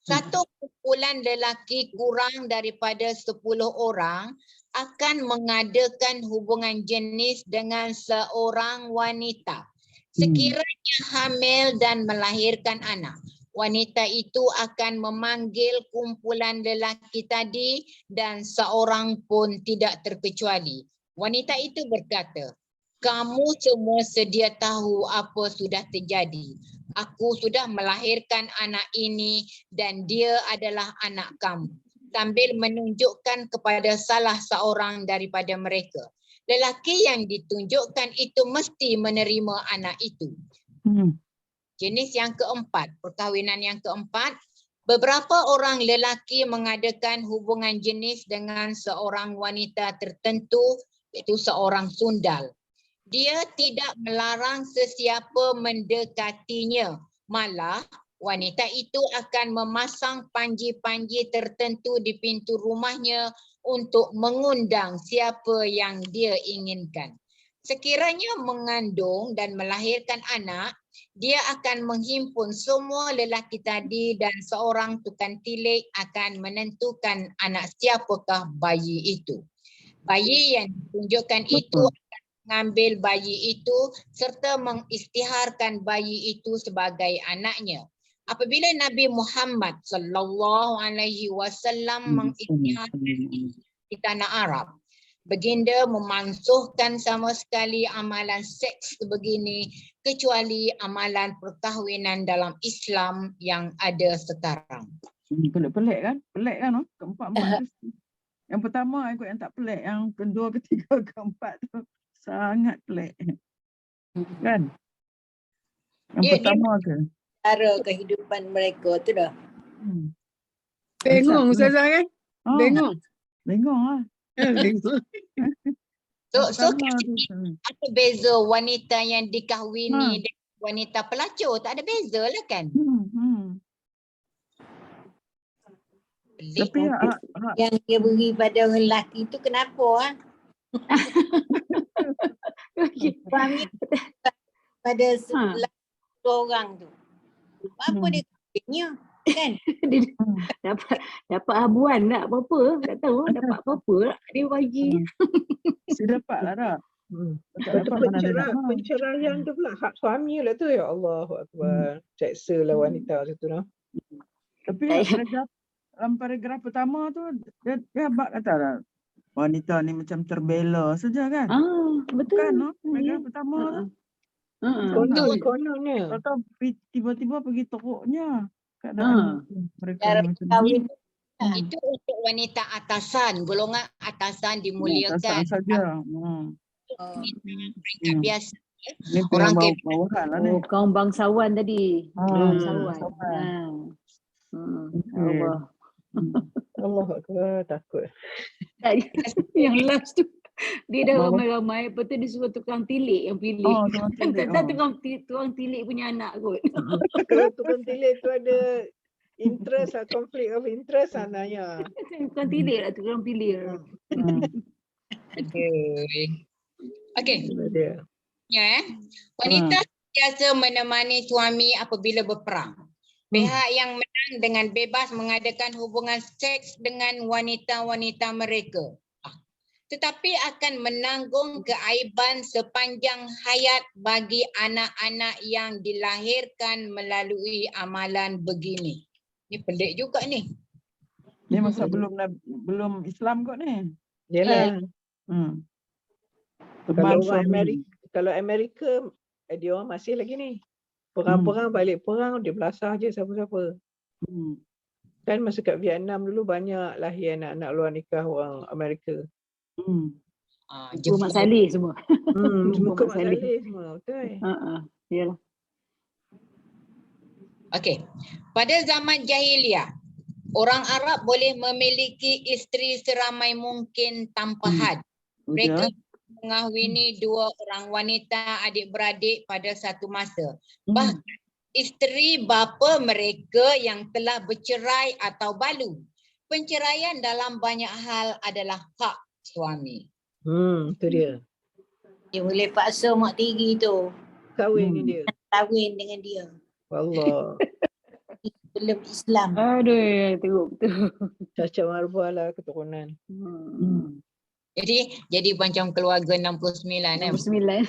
Satu kumpulan lelaki kurang daripada 10 orang akan mengadakan hubungan jenis dengan seorang wanita. Sekiranya hamil dan melahirkan anak, wanita itu akan memanggil kumpulan lelaki tadi dan seorang pun tidak terkecuali. Wanita itu berkata, kamu semua sedia tahu apa sudah terjadi. Aku sudah melahirkan anak ini dan dia adalah anak kamu. Sambil menunjukkan kepada salah seorang daripada mereka. Lelaki yang ditunjukkan itu mesti menerima anak itu. Jenis yang keempat, perkahwinan yang keempat, beberapa orang lelaki mengadakan hubungan jenis dengan seorang wanita tertentu, iaitu seorang sundal. Dia tidak melarang sesiapa mendekatinya, malah wanita itu akan memasang panji-panji tertentu di pintu rumahnya untuk mengundang siapa yang dia inginkan. Sekiranya mengandung dan melahirkan anak, dia akan menghimpun semua lelaki tadi dan seorang tukang tilik akan menentukan anak siapakah bayi itu. Bayi yang ditunjukkan itu akan mengambil bayi itu serta mengisytiharkan bayi itu sebagai anaknya. Apabila Nabi Muhammad sallallahu alaihi wasallam mengisytiharkan di tanah Arab, baginda memansuhkan sama sekali amalan seks sebegini kecuali amalan perkahwinan dalam Islam yang ada sekarang. Pelik-pelik kan? Pelik kan? Keempat-empat tu. Yang pertama ikut yang tak pelik. Yang kedua, ketiga, keempat tu sangat pelik. Kan? Yang pertama ke? Cara kehidupan mereka tu dah. Bengong Ustazah kan? Bengong. Bengong lah. Bengong. So Pertama tu. apa beza wanita yang dikahwini dengan wanita pelacur? Tak ada beza lah kan? Pelik. Tapi Yang dia beri pada lelaki tu kenapa? Pada orang tu. Apa dia kahwinnya? Kan? Dapat habuan tak apa-apa. Tak tahu dapat apa-apa tak dia bagi. Saya dapat lah dah. Lepas tu penceraian tu pula hak suami lah tu. Ya Allah Akbar. Seksa lah wanita tu lah. Tapi dalam paragraf pertama tu dia abang kata lah wanita ni macam terbela saja kan? Betul. Kan no? Paragraf pertama Kononnya. atau tiba-tiba pergi teruknya keadaan mereka Cara macam kahwin ni. Itu untuk wanita atasan, golongan atasan dimuliakan. Atasan saja. Peringkat biasa. Ni Orang bawahan lah ni. Oh, kaum bangsawan tadi. Bangsawan. Allah. Allah Akbar, takut. Yang last tu dia dah ramai-ramai, lepas tu dia suruh tukang tilik yang pilih. Tukang tilik punya anak kot. Tukang tilik tu ada interest lah, conflict of interest lah Naya. Tukang tilik lah, tukang pilih. Okey. Wanita biasa menemani suami apabila berperang. Pihak yang menang dengan bebas mengadakan hubungan seks dengan wanita-wanita mereka. Tetapi akan menanggung keaiban sepanjang hayat bagi anak-anak yang dilahirkan melalui amalan begini. Ni pelik juga ni. Ni masa belum Islam kot ni. Yalah. Kalau Amerika dia orang masih lagi ni. Perang-perang balik perang dia belasah je siapa-siapa. Kan masa kat Vietnam dulu banyak lahir anak-anak luar nikah orang Amerika. Mak Saleh semua. Semua Mak Saleh semua. Betul. Yalah. Okey. Pada zaman jahiliah, orang Arab boleh memiliki isteri seramai mungkin tanpa had. Mereka mengahwini 2 orang wanita adik-beradik pada satu masa. Bahkan isteri bapa mereka yang telah bercerai atau balu. Penceraian dalam banyak hal adalah hak suami. Itu dia. Dia boleh paksa mak tiri tu Kahwin dengan dia. kahwin dengan dia. Allah. Belum Islam. Aduh, teruk betul. Cacat marbuah lah keturunan. Jadi macam keluarga 69 kan. 69.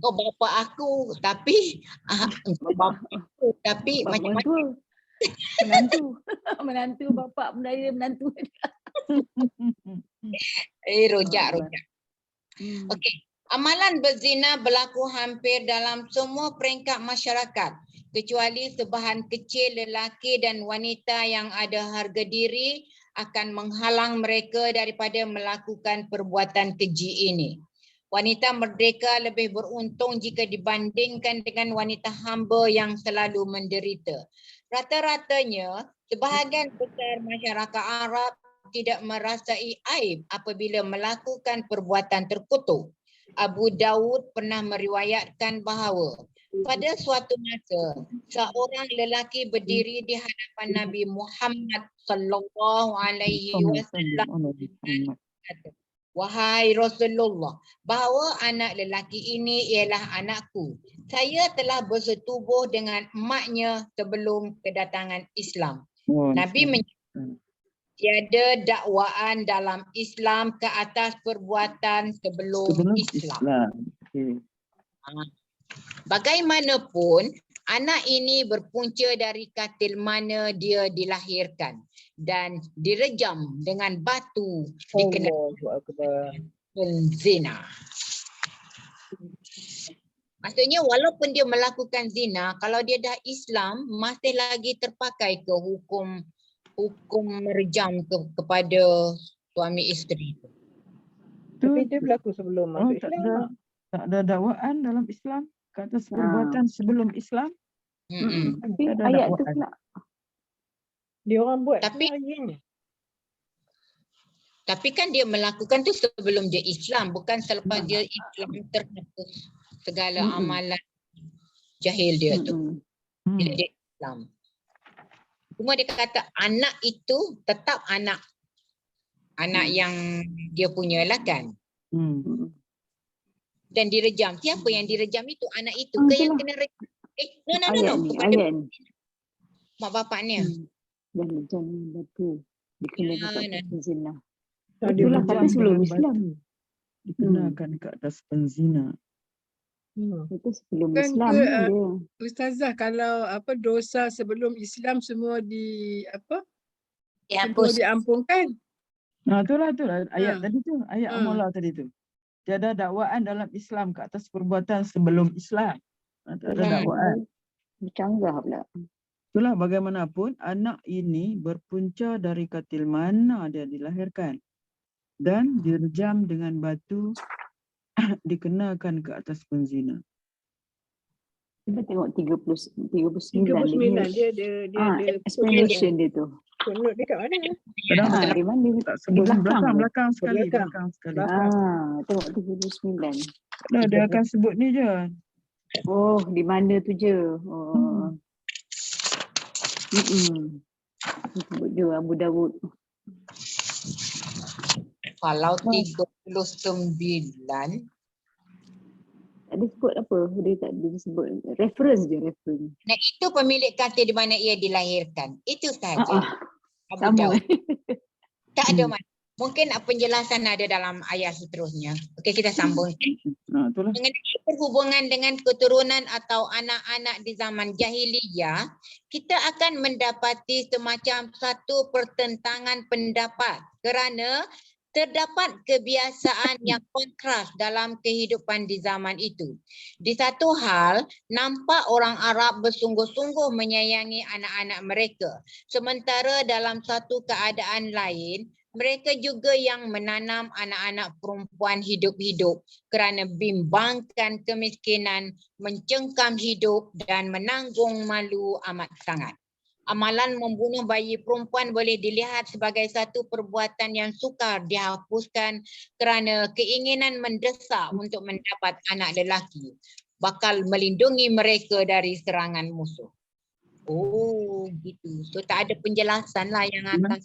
Oh bapa aku tapi bapa aku tapi Bapak macam-macam. menantu. Menantu bapak berdaya menantu. Rojak. Hmm. Okey. Amalan berzina berlaku hampir dalam semua peringkat masyarakat kecuali sebahagian kecil lelaki dan wanita yang ada harga diri akan menghalang mereka daripada melakukan perbuatan keji ini. Wanita merdeka lebih beruntung jika dibandingkan dengan wanita hamba yang selalu menderita. Rata-ratanya, sebahagian besar masyarakat Arab tidak merasai aib apabila melakukan perbuatan terkutuk. Abu Daud pernah meriwayatkan bahawa pada suatu masa seorang lelaki berdiri di hadapan Nabi Muhammad sallallahu alaihi wasallam kata, "Wahai Rasulullah, bahawa anak lelaki ini ialah anakku. Saya telah bersetubuh dengan emaknya sebelum kedatangan Islam." Nabi menyebut tiada dakwaan dalam Islam ke atas perbuatan sebelum Islam. Okay. Bagaimanapun, anak ini berpunca dari katil mana dia dilahirkan dan direjam dengan batu dikenakan zina. Maksudnya walaupun dia melakukan zina, kalau dia dah Islam, masih lagi terpakai ke hukum merejam kepada suami isteri. Tapi dia berlaku sebelum masuk Islam. Tak ada dakwaan dalam Islam ke atas perbuatan sebelum Islam. Tapi ada ayat tu dakwaan. pula. Dia orang buat Tapi- sebagainya. Tapi kan dia melakukan tu sebelum dia Islam, bukan selepas dia Islam terhapus segala amalan jahil dia tu. Bila dia Islam. Cuma dia kata anak itu tetap anak. Anak yang dia punyalah kan. Dan direjam. Siapa yang direjam itu? Anak itu ke yang kena rejam? No. Ayat ni. Mak bapaknya. Dan rejam batu. Dikenakan atas zina. Dia Itulah berjam kata sebelum dengan Islam. batu. Dikenakan ke atas penzina. Itu sebelum Kan Islam ke, dia. Ustazah, kalau dosa sebelum Islam semua semua Dihapus. diampunkan. Itulah ayat Ha. tadi tu, ayat mula tadi tu. Tiada dakwaan dalam Islam ke atas perbuatan sebelum Islam. Tak ada dakwaan. Bercanggah pula. Itulah bagaimanapun anak ini berpunca dari katil mana dia dilahirkan dan direjam dengan batu dikenakan ke atas penzina. Kita tengok 39 dia ada explanation dia tu. footnote dia kat mana? Di mana? Tak sebut Di belakang sekali. Belakang. Tengok 39. Dia akan sebut ni je. Oh, di mana tu je. Oh. Sebut je Abu Daud. Kalau 39 Tak ada sebut apa. Dia tak ada sebut. Reference je. nah itu pemilik katil di mana ia dilahirkan. Itu sahaja. Abu Sama. Daud. Tak ada mana. Mungkin penjelasan ada dalam ayat seterusnya. Okey, kita sambung. Itulah. Mengenai perhubungan dengan keturunan atau anak-anak di zaman jahiliyah, kita akan mendapati semacam satu pertentangan pendapat kerana terdapat kebiasaan yang kontras dalam kehidupan di zaman itu. Di satu hal, nampak orang Arab bersungguh-sungguh menyayangi anak-anak mereka. Sementara dalam satu keadaan lain, mereka juga yang menanam anak-anak perempuan hidup-hidup kerana bimbangkan kemiskinan, mencengkam hidup dan menanggung malu amat sangat. Amalan membunuh bayi perempuan boleh dilihat sebagai satu perbuatan yang sukar dihapuskan kerana keinginan mendesak untuk mendapat anak lelaki bakal melindungi mereka dari serangan musuh. Oh, gitu. So tak ada penjelasan lah yang akan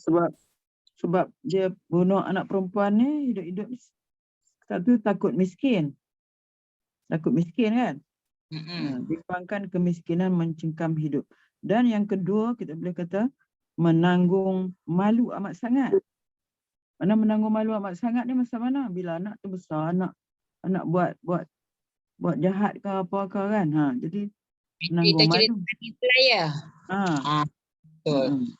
Sebab dia bunuh anak perempuan ni hidup-hidup. Satu takut miskin. Takut miskin kan? Bimbangkan kemiskinan mencengkam hidup. Dan yang kedua, kita boleh kata menanggung malu amat sangat. Mana menanggung malu amat sangat ni masa mana? Bila anak tu besar, anak buat jahat ke apa ke kan. Jadi menanggung malu. Saya. Betul.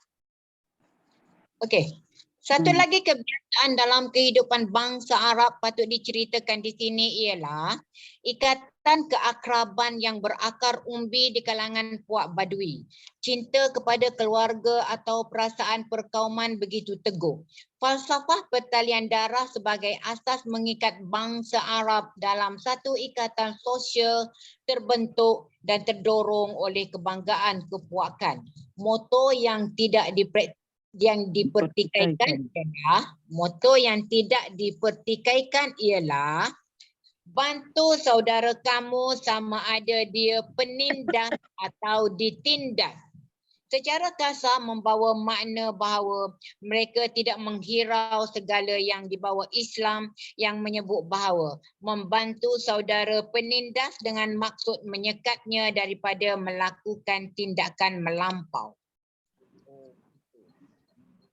Okey. Satu lagi kebiasaan dalam kehidupan bangsa Arab patut diceritakan di sini ialah ikatan keakraban yang berakar umbi di kalangan puak Badui. Cinta kepada keluarga atau perasaan perkauman begitu teguh. Falsafah pertalian darah sebagai asas mengikat bangsa Arab dalam satu ikatan sosial terbentuk dan terdorong oleh kebanggaan kepuakan. Moto yang tidak dipertikaikan ialah bantu saudara kamu sama ada dia penindas atau ditindas. Secara kasar membawa makna bahawa mereka tidak menghirau segala yang dibawa Islam yang menyebut bahawa membantu saudara penindas dengan maksud menyekatnya daripada melakukan tindakan melampau.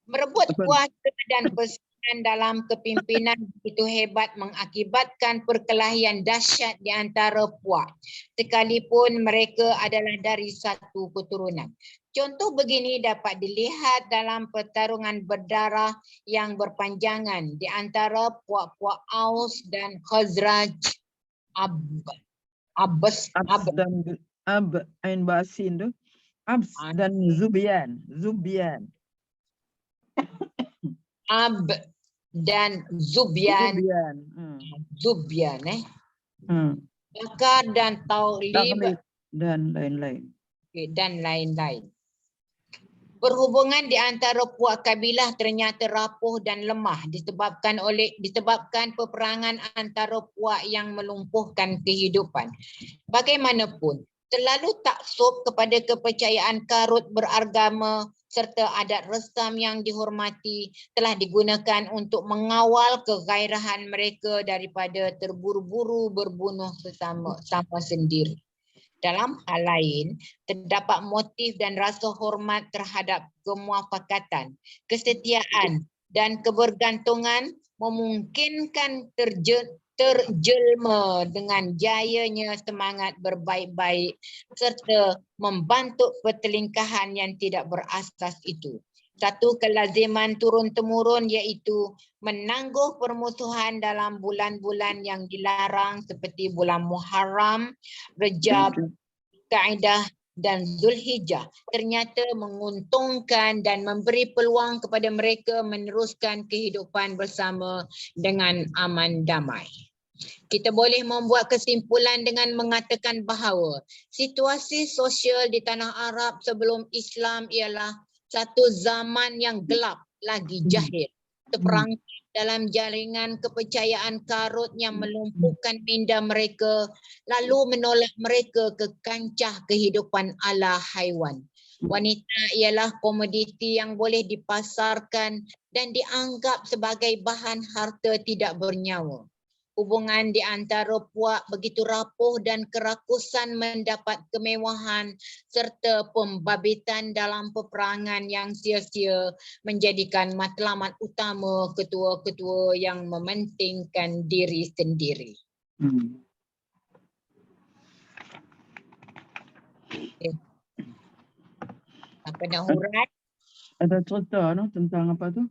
Merebut kuasa dan persaingan dalam kepimpinan begitu hebat mengakibatkan perkelahian dahsyat di antara puak, sekalipun mereka adalah dari satu keturunan. Contoh begini dapat dilihat dalam pertarungan berdarah yang berpanjangan di antara puak-puak Aus dan Khazraj. Abs dan Zubyan. Ab dan Zubyan. Bakar dan Taulib dan lain-lain. Dan lain-lain. Perhubungan di antara puak kabilah ternyata rapuh dan lemah disebabkan peperangan antara puak yang melumpuhkan kehidupan. Bagaimanapun, terlalu taksub kepada kepercayaan karut beragama serta adat resam yang dihormati telah digunakan untuk mengawal kegairahan mereka daripada terburu-buru berbunuh sama sendiri. Dalam hal lain, terdapat motif dan rasa hormat terhadap kemuafakatan, kesetiaan dan kebergantungan memungkinkan terjelma dengan jayanya semangat berbaik-baik serta membantu pertelingkahan yang tidak berasas itu. Satu kelaziman turun-temurun iaitu menangguh permusuhan dalam bulan-bulan yang dilarang seperti bulan Muharram, Rejab, Qaedah dan Zulhijjah ternyata menguntungkan dan memberi peluang kepada mereka meneruskan kehidupan bersama dengan aman damai. Kita boleh membuat kesimpulan dengan mengatakan bahawa situasi sosial di tanah Arab sebelum Islam ialah satu zaman yang gelap lagi jahil, terperangkap dalam jaringan kepercayaan karut yang melumpuhkan minda mereka lalu menolak mereka ke kancah kehidupan ala haiwan. Wanita ialah komoditi yang boleh dipasarkan dan dianggap sebagai bahan harta tidak bernyawa. Hubungan di antara puak begitu rapuh dan kerakusan mendapat kemewahan serta pembabitan dalam peperangan yang sia-sia menjadikan matlamat utama ketua-ketua yang mementingkan diri sendiri. Apa nak hurat? Ada cerita tentang apa tu?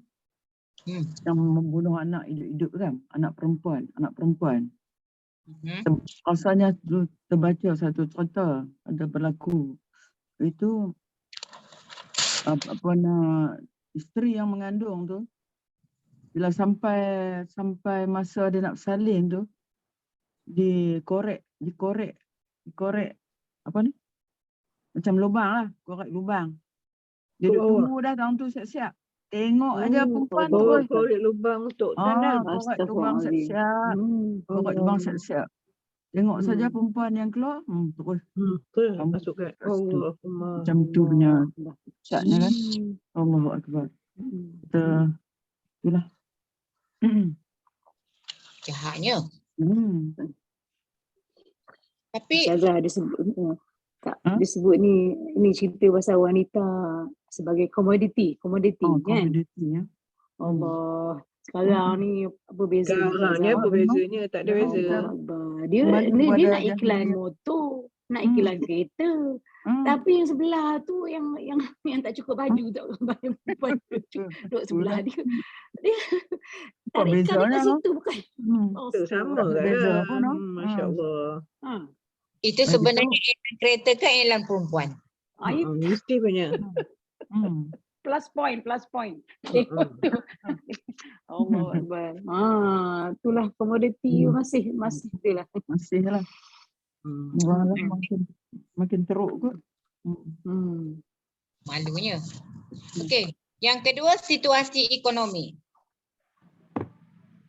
Yang membunuh anak hidup-hidup kan, anak perempuan. Asalnya terbaca satu cerita ada berlaku. Itu isteri yang mengandung tu bila sampai masa dia nak bersalin tu dikorek apa ni? Macam lubang lah, korek lubang. Dia duduk tunggu dah tahun tu siap-siap. Tengok aja perempuan terus. Korek lubang untuk tanam. Korek lubang siap-siap. Korek lubang siap-siap. Tengok saja perempuan yang keluar, terus. Masukkan. Allah. Macam tu punya catnya kan. Allahu Akbar. Itulah. Jahatnya. Tapi Ustazah dia sebut dia sebut ni cerita pasal wanita sebagai komoditi kan. Komoditi ya. Allah, sekarang ni apa beza Sekarang ni apa bezanya? Tak ada beza. Allah Akbar. Dia Kembali dia kepada nak iklan jahiliah. motor, nak iklan kereta. Tapi yang sebelah tu yang tak cukup baju tak duduk sebelah dia. Dia tarikan dia bezanya, kat situ bukan. Tu sama kan Beza lah. pun, Masya Allah. itu sebenarnya iklan kereta kan iklan perempuan. Mesti punya. Plus point. Allah Akbar. Itulah komoditi masih itulah. Masih lah. Makin teruk kot. Malunya. Okey, yang kedua situasi ekonomi.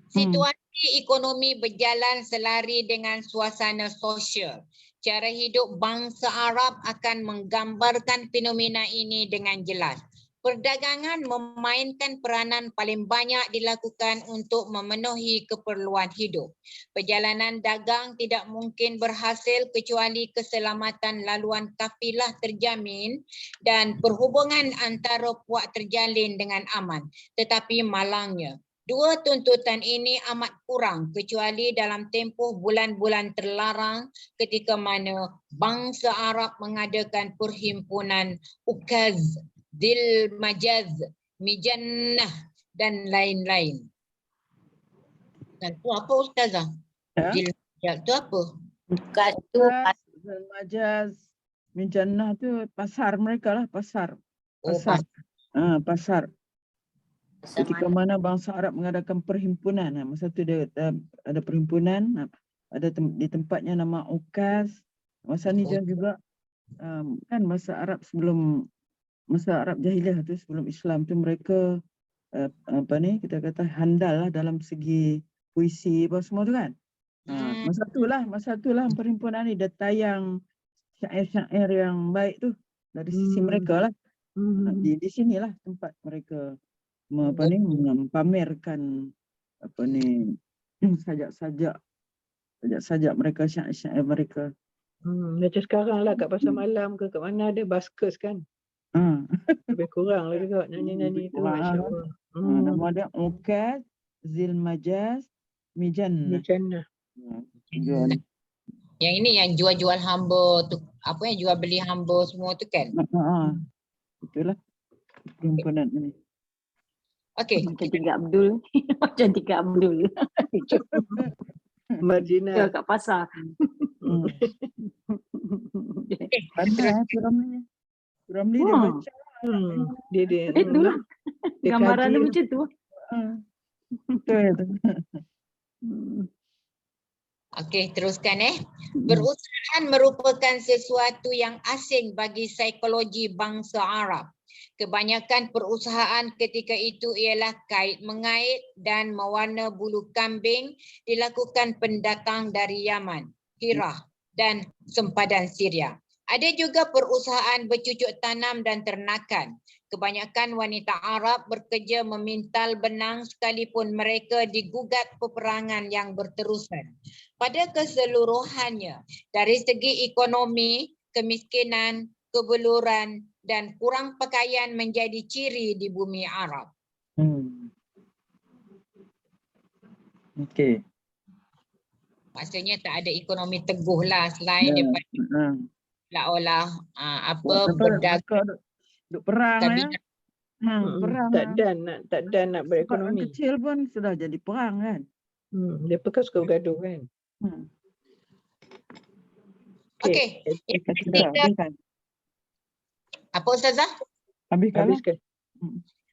Situasi ekonomi berjalan selari dengan suasana sosial. Cara hidup bangsa Arab akan menggambarkan fenomena ini dengan jelas. Perdagangan memainkan peranan paling banyak dilakukan untuk memenuhi keperluan hidup. Perjalanan dagang tidak mungkin berhasil kecuali keselamatan laluan kafilah terjamin dan perhubungan antara puak terjalin dengan aman. Tetapi malangnya, dua tuntutan ini amat kurang kecuali dalam tempoh bulan-bulan terlarang ketika mana bangsa Arab mengadakan perhimpunan Ukaz, Dil Majaz, Mijannah dan lain-lain. Dan tu apa Ustazah? Dil Majaz tu apa? Bukan tu Majaz, Mijannah tu pasar mereka lah, pasar. Oh, Pasar. Ketika mana bangsa Arab mengadakan perhimpunan, masa tu dia ada perhimpunan, ada di tempatnya nama Ukaz. Masa ni juga kan masa Arab jahiliah tu sebelum Islam tu mereka kita kata handal lah dalam segi puisi apa semua tu kan. Masa tu lah perhimpunan ni dia tayang syair-syair yang baik tu dari sisi mereka lah. Di sinilah tempat mereka mempamerkan sajak mereka, syair mereka. Macam sekarang lah kat pasar malam ke kat mana ada buskers kan. Lebih kurang lah juga nyanyi-nyanyi tu. Masya Allah. Nama dia Ukaz, Zil Majaz, Mijannah. Yang ini yang jual-jual hamba tu, apa yang jual beli hamba semua tu kan? Itulah perhimpunan ini. Okey. Macam tiga Abdul. Madinah. Kat pasar. Pandai Ramli dia baca. Dia Itulah gambaran dia macam tu. Betul. Okey, teruskan Perusahaan merupakan sesuatu yang asing bagi psikologi bangsa Arab. Kebanyakan perusahaan ketika itu ialah kait-mengait dan mewarna bulu kambing dilakukan pendatang dari Yaman, Hirah dan sempadan Syria. Ada juga perusahaan bercucuk tanam dan ternakan. Kebanyakan wanita Arab bekerja memintal benang sekalipun mereka digugat peperangan yang berterusan. Pada keseluruhannya, dari segi ekonomi, kemiskinan, kebeluran dan kurang pakaian menjadi ciri di bumi Arab. Okey. Maksudnya tak ada ekonomi teguh lah selain daripada seolah-olah berdagang. Duk perang Kabinet. perang. Tak dan nak berekonomi. Orang kecil pun sudah jadi perang kan. Dia pekas suka bergaduh kan. Okey. Apa Ustazah? Habiskan.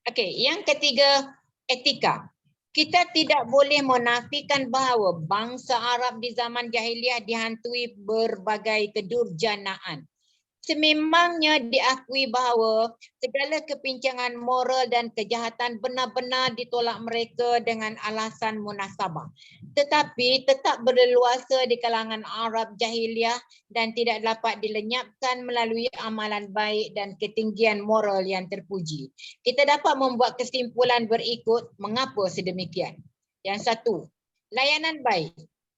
Okey, yang ketiga, etika. Kita tidak boleh menafikan bahawa bangsa Arab di zaman jahiliah dihantui berbagai kedurjanaan. Sememangnya diakui bahawa segala kepincangan moral dan kejahatan benar-benar ditolak mereka dengan alasan munasabah. Tetapi tetap berleluasa di kalangan Arab jahiliah dan tidak dapat dilenyapkan melalui amalan baik dan ketinggian moral yang terpuji. Kita dapat membuat kesimpulan berikut mengapa sedemikian. Yang satu, layanan baik.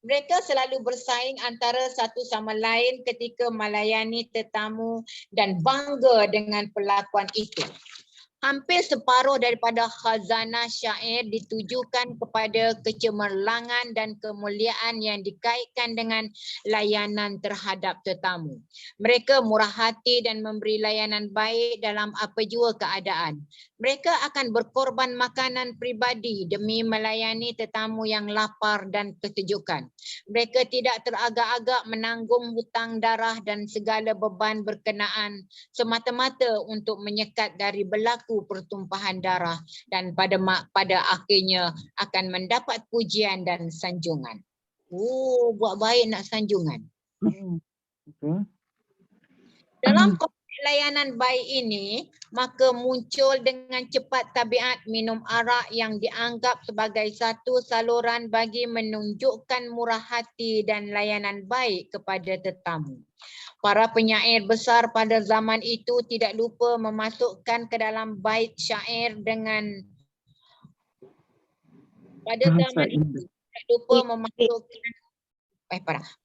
Mereka selalu bersaing antara satu sama lain ketika melayani tetamu dan bangga dengan perlakuan itu. Hampir separuh daripada khazanah syair ditujukan kepada kecemerlangan dan kemuliaan yang dikaitkan dengan layanan terhadap tetamu. Mereka murah hati dan memberi layanan baik dalam apa jua keadaan. Mereka akan berkorban makanan pribadi demi melayani tetamu yang lapar dan kesejukan. Mereka tidak teragak-agak menanggung hutang darah dan segala beban berkenaan semata-mata untuk menyekat dari berlaku pertumpahan darah dan pada akhirnya akan mendapat pujian dan sanjungan. Oh, buat baik nak sanjungan. Betul. Dalam konteks layanan baik ini, maka muncul dengan cepat tabiat minum arak yang dianggap sebagai satu saluran bagi menunjukkan murah hati dan layanan baik kepada tetamu. Para penyair besar pada zaman itu tidak lupa memasukkan ke dalam bait syair dengan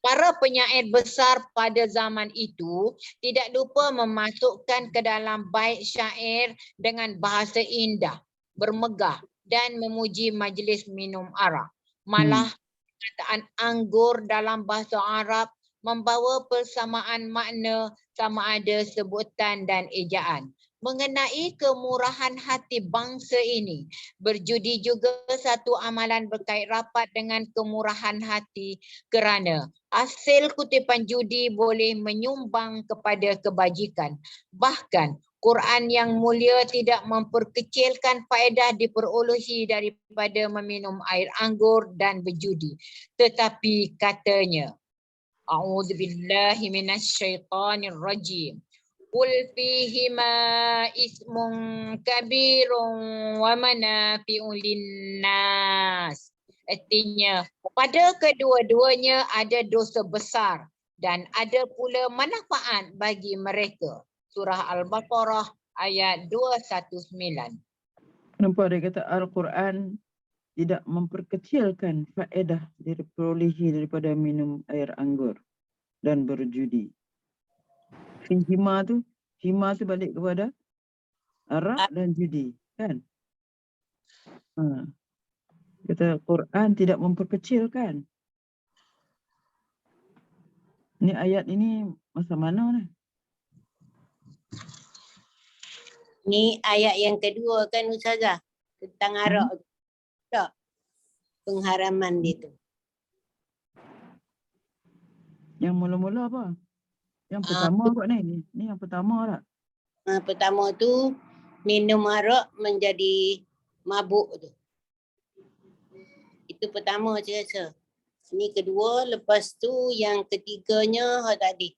Para penyair besar pada zaman itu tidak lupa memasukkan ke dalam bait syair dengan bahasa indah, bermegah dan memuji majlis minum arak. Malah perkataan anggur dalam bahasa Arab membawa persamaan makna sama ada sebutan dan ejaan. Mengenai kemurahan hati bangsa ini, berjudi juga satu amalan berkait rapat dengan kemurahan hati kerana hasil kutipan judi boleh menyumbang kepada kebajikan. Bahkan Quran yang mulia tidak memperkecilkan faedah diperolehi daripada meminum air anggur dan berjudi. Tetapi katanya, A'udzubillahi minasyaitonirrajim. Qul fihima ismun kabirun wa manafi'u linnas. Artinya, pada kedua-duanya ada dosa besar dan ada pula manfaat bagi mereka. Surah Al-Baqarah ayat 219. Nampak dia kata Al-Quran tidak memperkecilkan faedah diperolehi daripada minum air anggur dan berjudi. Hima tu balik kepada arak dan judi, kan? Kata Quran tidak memperkecilkan. Ni ayat ini masa mana ni? Ni ayat yang kedua kan Ustazah, tentang arak tu. Tak? Pengharaman dia tu. Yang mula-mula apa? Yang pertama kot ni. Ni yang pertama tak? Pertama tu minum arak menjadi mabuk tu. Itu pertama saya rasa. Ini kedua, lepas tu yang ketiganya tadi.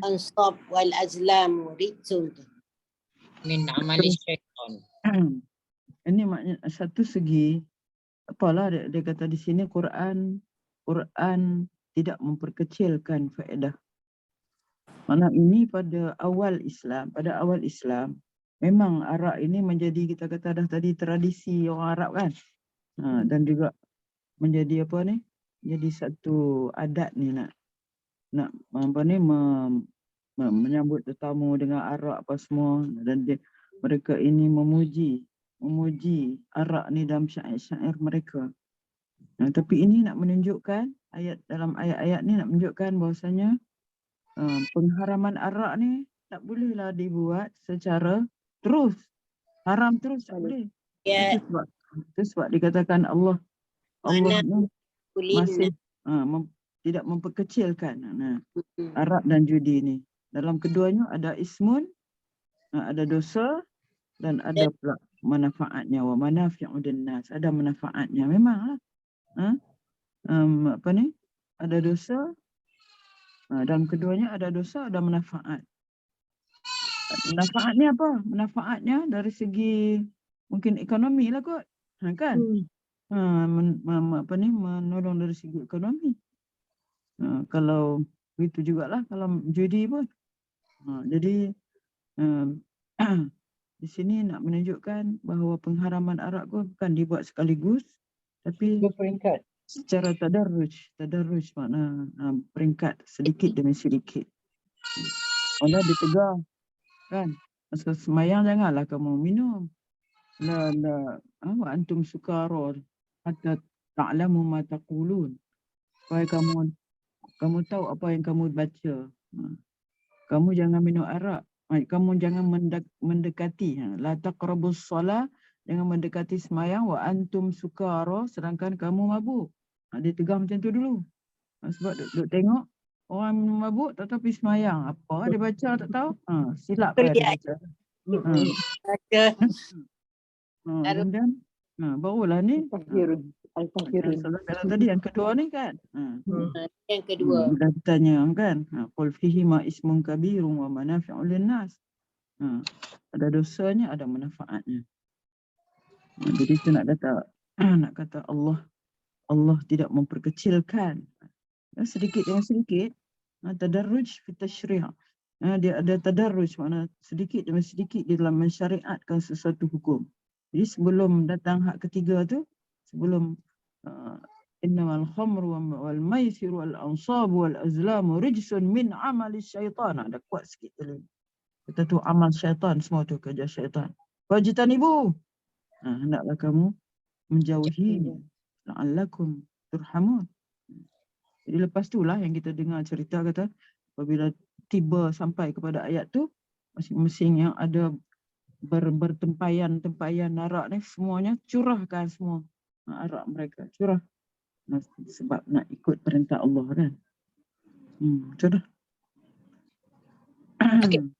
Ansab wal azlam ritsun tu. Min amali syaitan. Ini maknanya satu segi, apalah dia kata di sini Quran tidak memperkecilkan faedah. Mana ini pada awal Islam memang arak ini menjadi, kita kata dah tadi, tradisi orang Arab kan. Dan juga menjadi apa ni? Jadi satu adat ni nak apa ni menyambut tetamu dengan arak apa semua, dan mereka ini memuji arak ni dalam syair-syair mereka. Tapi ini nak menunjukkan dalam ayat-ayat ni nak menunjukkan bahawasanya pengharaman arak ni tak bolehlah dibuat secara terus. Haram terus tak boleh. Ya. Itu sebab dikatakan Allah ni masih tidak memperkecilkan arak dan judi ni. Dalam keduanya ada ismun, ada dosa, dan ada pula manfaatnya. Wa manafi'udun nas, ada manfaatnya. Memanglah. Apa ni? Ada dosa. Dalam keduanya ada dosa, ada manfaat. Manfaatnya apa? Manfaatnya dari segi mungkin ekonomi lah kot. Kan? Apa ni? Menolong dari segi ekonomi. Kalau begitu jugalah kalau judi pun. Jadi di sini nak menunjukkan bahawa pengharaman arak pun bukan dibuat sekaligus, Tapi Berperingkat. secara tadarruj makna peringkat sedikit demi sedikit. Allah ditegar kan. Masa semayang janganlah kamu minum. La wa antum sukara hatta ta'lamu ma taqulun. Supaya kamu tahu apa yang kamu baca. Kamu jangan minum arak. Kamu jangan mendekati. La taqrabus solah, jangan mendekati semayang. Wa antum sukara, sedangkan kamu mabuk. Dia tegar macam tu dulu. Sebab duk tengok orang mabuk tak tahu pergi semayang. Apa dia baca tak tahu. Silap dia Lihat. baca. Baca. Kemudian barulah ni. Kalau tadi yang kedua ni kan. Yang kedua. Bila ditanya kan. Qul fihi ma ismun kabirun wa manafi'u linnas. Ada dosanya, ada manfaatnya. Jadi tu nak kata Allah tidak memperkecilkan. Sedikit demi sedikit. Tadarruj fi tasyri'. Dia ada tadarruj, makna sedikit demi sedikit di dalam mensyariatkan sesuatu hukum. Jadi sebelum datang hak ketiga tu, sebelum innamal khamru wal maisiru wal ansabu wal azlamu rijsun min amali syaitan. Ada kuat sikit tadi. Kata tu amal syaitan, semua tu kerja syaitan. Fajtanibu. Hendaklah kamu menjauhinya. La'allakum turhamun. Jadi lepas itulah yang kita dengar cerita kata apabila tiba sampai kepada ayat tu, masing-masing yang ada bertempayan arak ni semuanya curahkan semua arak mereka, curah. Sebab nak ikut perintah Allah kan. Curah. Okey.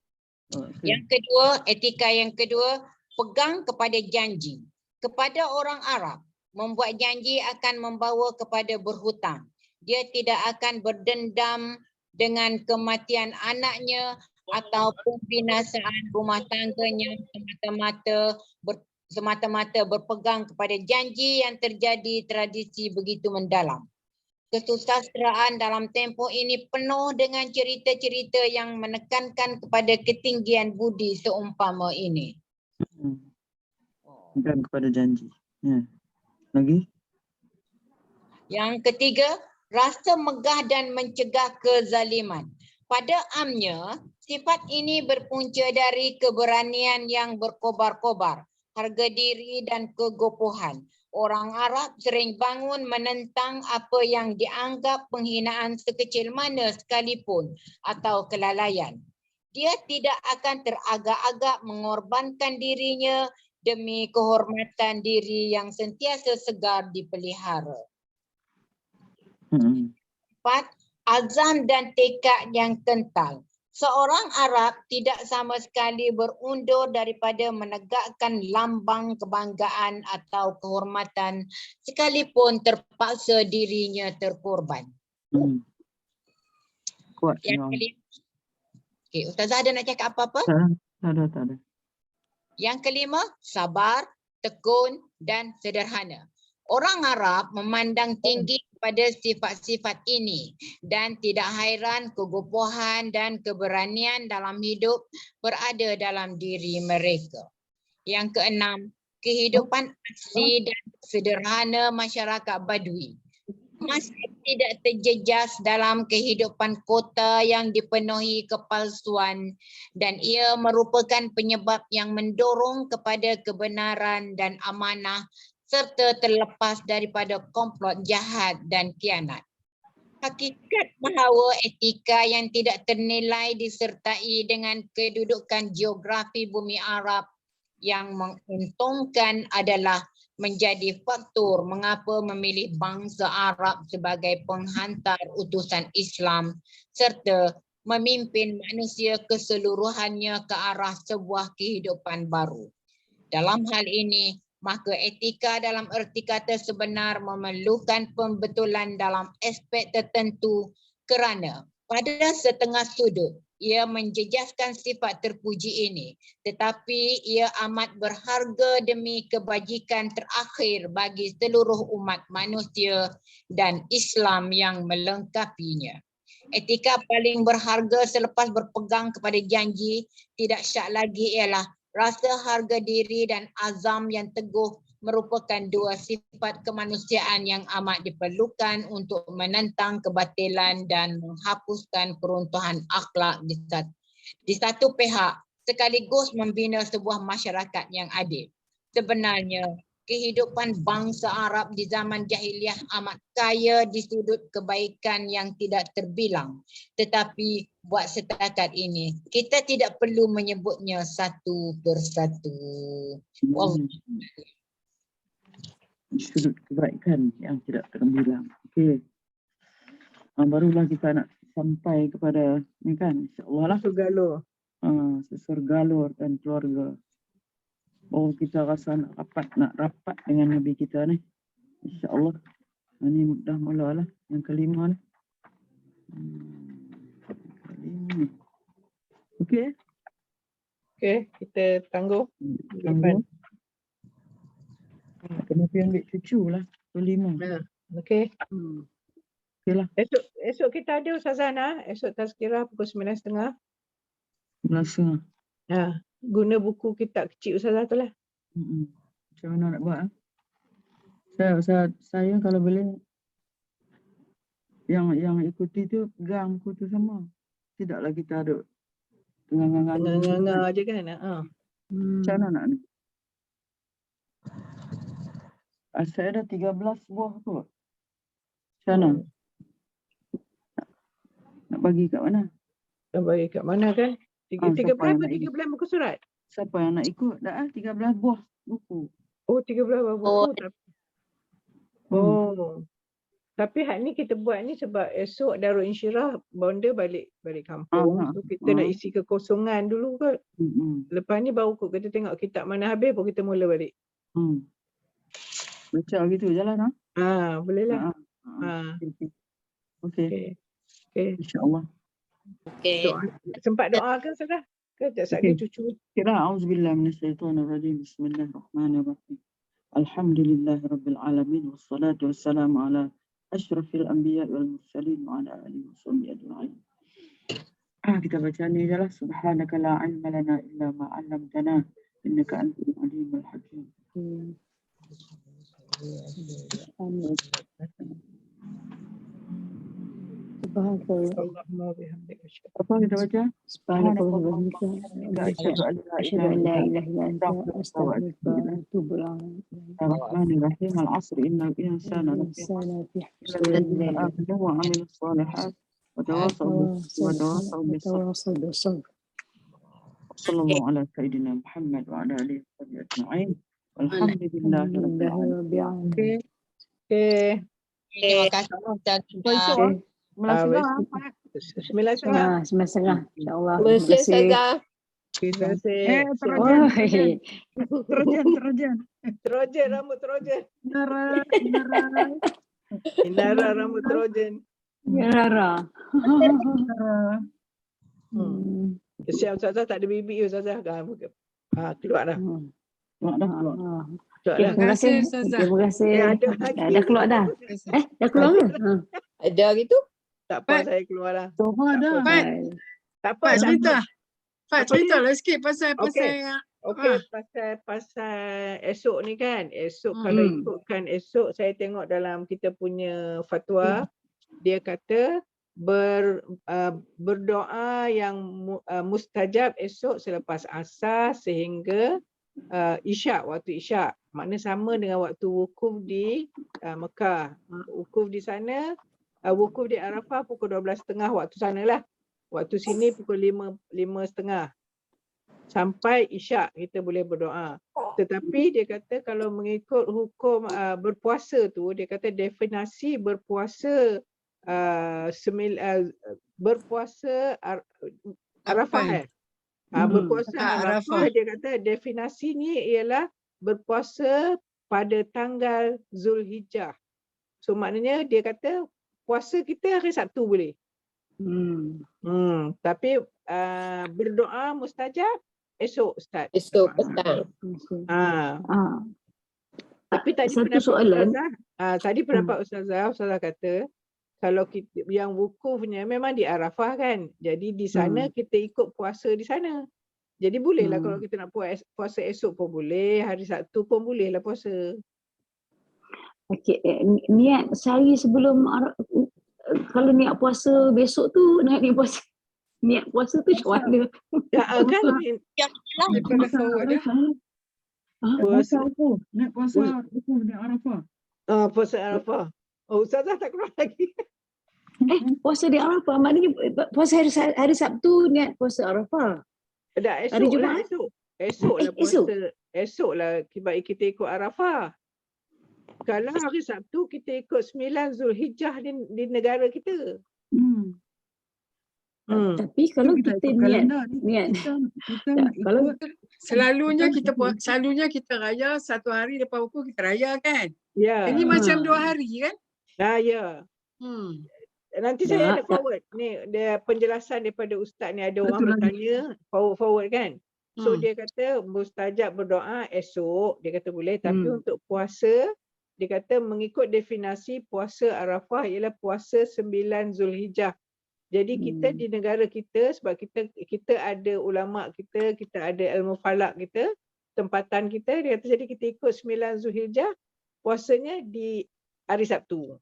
Yang kedua, etika yang kedua, pegang kepada janji. Kepada orang Arab, membuat janji akan membawa kepada berhutang. Dia tidak akan berdendam dengan kematian anaknya ataupun binasaan rumah tangganya semata-mata berpegang kepada janji yang terjadi tradisi begitu mendalam. Kesusastraan dalam tempoh ini penuh dengan cerita-cerita yang menekankan kepada ketinggian budi seumpama ini. Dan kepada janji. Lagi? Yang ketiga, rasa megah dan mencegah kezaliman. Pada amnya, sifat ini berpunca dari keberanian yang berkobar-kobar, harga diri dan kegopohan. Orang Arab sering bangun menentang apa yang dianggap penghinaan sekecil mana sekalipun atau kelalaian. Dia tidak akan teragak-agak mengorbankan dirinya demi kehormatan diri yang sentiasa segar dipelihara. 4. Azam dan tekad yang kental. Seorang Arab tidak sama sekali berundur daripada menegakkan lambang kebanggaan atau kehormatan sekalipun terpaksa dirinya terkorban. Kuat. Yang kelima. Okay, Ustazah ada nak cakap apa-apa? Tak ada. Yang kelima, sabar, tekun dan sederhana. Orang Arab memandang tinggi pada sifat-sifat ini dan tidak hairan kegopohan dan keberanian dalam hidup berada dalam diri mereka. Yang keenam, kehidupan asli dan sederhana masyarakat Badui masih tidak terjejas dalam kehidupan kota yang dipenuhi kepalsuan dan ia merupakan penyebab yang mendorong kepada kebenaran dan amanah serta terlepas daripada komplot jahat dan khianat. Hakikat bahawa etika yang tidak ternilai disertai dengan kedudukan geografi bumi Arab yang menguntungkan adalah menjadi faktor mengapa memilih bangsa Arab sebagai penghantar utusan Islam serta memimpin manusia keseluruhannya ke arah sebuah kehidupan baru. Dalam hal ini, maka etika dalam erti kata sebenar memerlukan pembetulan dalam aspek tertentu kerana pada setengah sudut ia menjejaskan sifat terpuji ini, tetapi ia amat berharga demi kebajikan terakhir bagi seluruh umat manusia dan Islam yang melengkapinya. Etika paling berharga selepas berpegang kepada janji tidak syak lagi ialah rasa harga diri dan azam yang teguh merupakan dua sifat kemanusiaan yang amat diperlukan untuk menentang kebatilan dan menghapuskan keruntuhan akhlak di satu pihak, sekaligus membina sebuah masyarakat yang adil. Sebenarnya, kehidupan bangsa Arab di zaman jahiliah amat kaya di sudut kebaikan yang tidak terbilang. Tetapi buat setakat ini, kita tidak perlu menyebutnya satu persatu. Wallah. Sudut kebaikan yang tidak terbilang. Okey. Barulah kita nak sampai kepada ni kan, insya-Allah lah. Galur. Susur galur dan keluarga. Oh, kita rasa nak rapat dengan Nabi kita ni. Insya-Allah. Ini dah mulalah yang kelima ni. Kelima. Okey. Okey, kita tangguh. Tangguh. Kena pergi ambil cucu lah. Kelima. Okey. Okey lah. Esok kita ada Ustazah Ana. Esok tazkirah pukul 9.30. 11.30. Guna buku kitab kecil Ustazah tu lah. Macam mana nak buat? Saya kalau boleh yang ikuti tu pegang buku tu sama. Tidaklah kita ada Tengah-tengah je kan. Macam mana nak ni? Saya ada 13 buah tu. Macam mana? Nak bagi kat mana? Nak bagi kat mana kan? 13 muka surat? Siapa yang nak ikut? Dah 13 buah buku. Oh, 13 buah buku. Tapi hak ni kita buat ni sebab esok Darul Insyirah bonda balik kampung. So kita nak isi kekosongan dulu kot. Lepas ni baru kot kita tengok kitab mana habis baru kita mula balik. Baca gitu je lah. Boleh lah. Okey. InsyaAllah. Okey. Sempat doa ke Ustazah? Ke tak sakit cucu? Kira a'udzubillah minasyaitonirrajim. Bismillahirrahmanirrahim. Alhamdulillahirabbil alamin wassalatu wassalamu ala asyrafil anbiya wal mursalin wa ala alihi washabbihi ajma'in. Kita baca ni je lah. Subhanaka la ilma lana illa ma 'allamtana innaka antal alimul hakim. Apa kita baca? Bismillahirrahmanirrahim. Al-'asr innal insana lafi khusr wa 'amilus shalihat wa tawasaw bis-sabr. Sallallahu ala sayyidina Muhammad wa ala alihi wa sahbihi ajma'in. Alhamdulillahirabbil alamin. Terima kasih Ustazah. Sembilan setengah. InsyaAllah. Terima kasih. Trojan, rambut Trojan. Inara rambut Trojan. Rara. Siap Ustazah tak ada bibi Ustazah. Keluar dah. Terima kasih Ustazah. Terima kasih. Dah keluar dah. Dah keluar ke? Ada gitu? Tak apa, saya keluar dah. Tak apa. Cerita lah sikit pasal pasal esok ni kan. Esok kalau ikutkan esok saya tengok dalam kita punya fatwa dia kata berdoa yang mustajab esok selepas asar sehingga isyak, waktu isyak. Makna sama dengan waktu wukuf di Mekah. Wukuf di sana, wukuf di Arafah pukul 12.30 waktu sana lah. Waktu sini pukul 5.30. Sampai isyak kita boleh berdoa. Tetapi dia kata kalau mengikut hukum berpuasa tu, dia kata definisi berpuasa berpuasa Arafah. Berpuasa Arafah dia kata definisi ni ialah berpuasa pada tanggal Zulhijjah. So maknanya dia kata puasa kita hari Sabtu boleh. Tapi berdoa mustajab esok Ustaz. Esok petang. Tapi tadi satu pendapat soalan. Ustazah, Ustazah kata kalau kita yang wukufnya memang di Arafah kan. Jadi di sana kita ikut puasa di sana. Jadi bolehlah kalau kita nak puasa esok pun boleh, hari Sabtu pun bolehlah puasa. Okey, niat sehari sebelum kalau niat puasa besok tu niat puasa tu macam mana? Ya kan Daripada forward dah. Puasa apa? Nak puasa apa? Nak Arafah. puasa Arafah. Oh, Ustazah tak keluar lagi. Puasa di Arafah maknanya puasa hari Sabtu niat puasa Arafah. Dah Hari esok lah, Jumaat? esok lah esok? puasa. Esok lah kita ikut Arafah. Kalau hari Sabtu kita ikut 9 Zulhijjah di negara kita. Tapi kalau kita niat Kita nak kalau ikut Selalunya kita raya satu hari lepas buku kita raya kan. Ya. Ini macam 2 hari kan. Ya. Nanti saya ada forward. Ni dia penjelasan daripada ustaz ni, ada orang bertanya forward kan. So dia kata mustajab berdoa esok, dia kata boleh, tapi untuk puasa dia kata mengikut definisi puasa Arafah ialah puasa 9 Zulhijjah. Jadi kita di negara kita, sebab kita ada ulama kita ada ilmu falak kita, tempatan kita, dia kata jadi kita ikut 9 Zulhijjah, puasanya di hari Sabtu.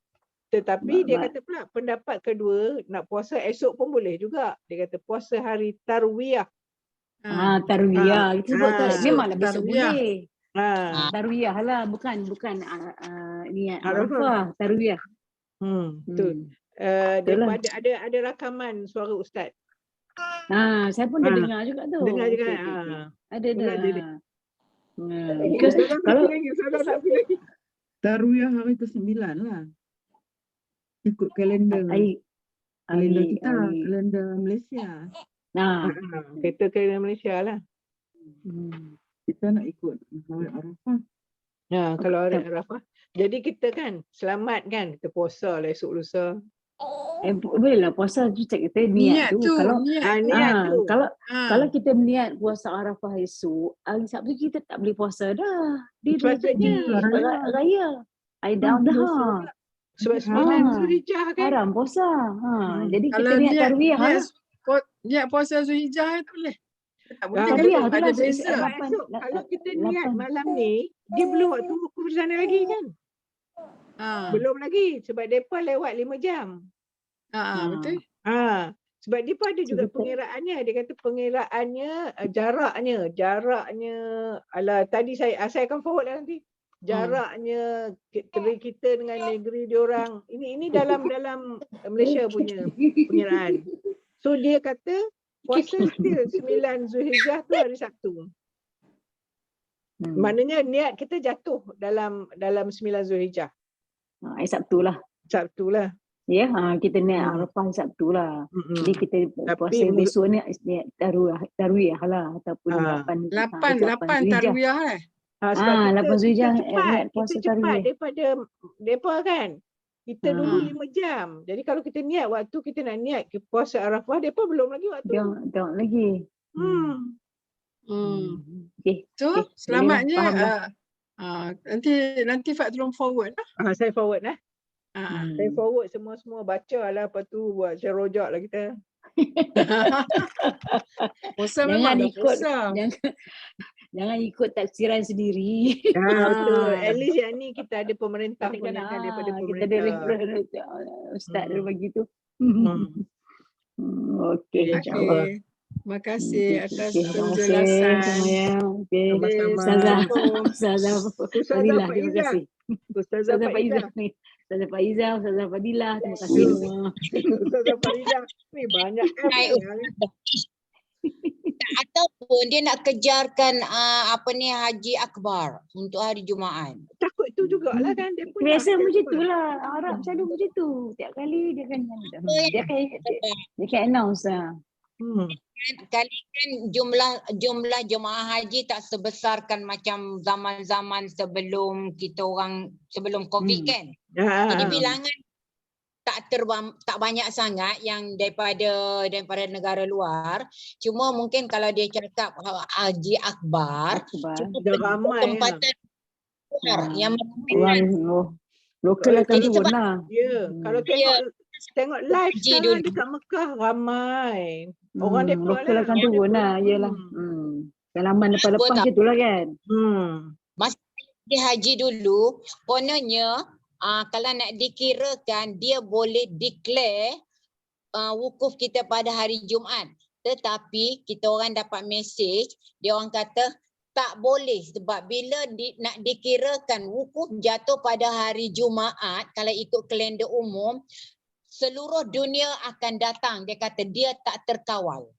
Tetapi dia kata pula pendapat kedua, nak puasa esok pun boleh juga. Dia kata puasa hari Tarwiyah. Tarwiyah. Itu sebab memanglah besok Tarwiyah. boleh. Tarwiyah lah, bukan niat Arafah, tarwiyah. Betul. Daripada ada rakaman suara ustaz. Saya pun dah dengar juga tu. Dengar juga. Ada. Kalau Tarwiyah hari ke-9 lah. Ikut kalender. Kalender kita, kalender Malaysia. kita ke Malaysia lah. Kita nak ikut hari Arafah. Kalau hari Arafah. Jadi kita kan selamat kan, kita puasa lah esok lusa. Boleh lah puasa tu kita niat tu. Kalau kita niat puasa Arafah esok, hari Sabtu kita tak boleh puasa dah. Dia raya. Aidah. Sebab 9 Zulhijjah kan. Haram puasa. Jadi kita niat tarwiyah lah. Niat puasa Zulhijjah tu boleh. Tak boleh Tarwiyah tu ada lah. beza. Kalau kita niat malam ni, dia belum waktu hukum di sana lagi kan? Belum lagi. Sebab mereka lewat 5 jam. Betul. Sebab dia pun ada juga pengiraannya. Dia kata pengiraannya, jaraknya, tadi saya akan forward lah nanti. Jaraknya kita dengan negeri diorang. Ini dalam Malaysia punya pengiraan. So dia kata puasa still 9 Zulhijjah tu hari Sabtu. Maknanya niat kita jatuh dalam 9 Zulhijjah. Hari Sabtu lah. Ya, kita niat Arafah Sabtu lah. Jadi kita puasa besok ni niat tarwiyah lah ataupun 8 tarwiyah lah. Sebab 8 Zulhijjah kita cepat daripada mereka kan. Kita dulu 5 jam. Jadi kalau kita niat waktu kita nak niat ke puasa Arafah, mereka belum lagi waktu. Tengok lagi. So selamatnya nanti Fat tolong forward lah. Saya forward lah. Saya forward semua baca lah, lepas tu buat share rojak lah kita. Puasa memang dah puasa. Jangan ikut taksiran sendiri. Betul. At least yang ni kita ada pemerintah pun daripada pemerintah. Kita ada ustaz dia bagi tu. Okey, insya-Allah. Terima kasih atas Terima penjelasan. kasih. Ustazah Fadilah, terima kasih. Ustazah Faizah, Ustazah Fadilah, terima kasih semua. Ustazah Fadilah ni banyak ataupun dia nak kejarkan Haji Akbar untuk hari Jumaat. Takut tu jugalah kan dia pun. Biasa macam itulah. Arab selalu macam tu. Tiap kali dia akan announce lah. Kali kan jumlah jemaah haji tak sebesarkan macam zaman-zaman sebelum sebelum Covid kan. Jadi bilangan tak banyak sangat yang daripada negara luar. Cuma mungkin kalau dia cakap Haji Akbar, dah ramai tempatan yang lokal akan turun lah. Ya, kalau tengok live sekarang dekat Mekah ramai. Orang dia lokal akan turun lah, yalah. Dalaman lepas-lepas Betul. je tu lah kan. Di haji dulu, kononnya kalau nak dikirakan dia boleh declare wukuf kita pada hari Jumaat. Tetapi kita orang dapat mesej, dia orang kata tak boleh sebab bila nak dikirakan wukuf jatuh pada hari Jumaat, kalau ikut kalender umum, seluruh dunia akan datang. Dia kata dia tak terkawal.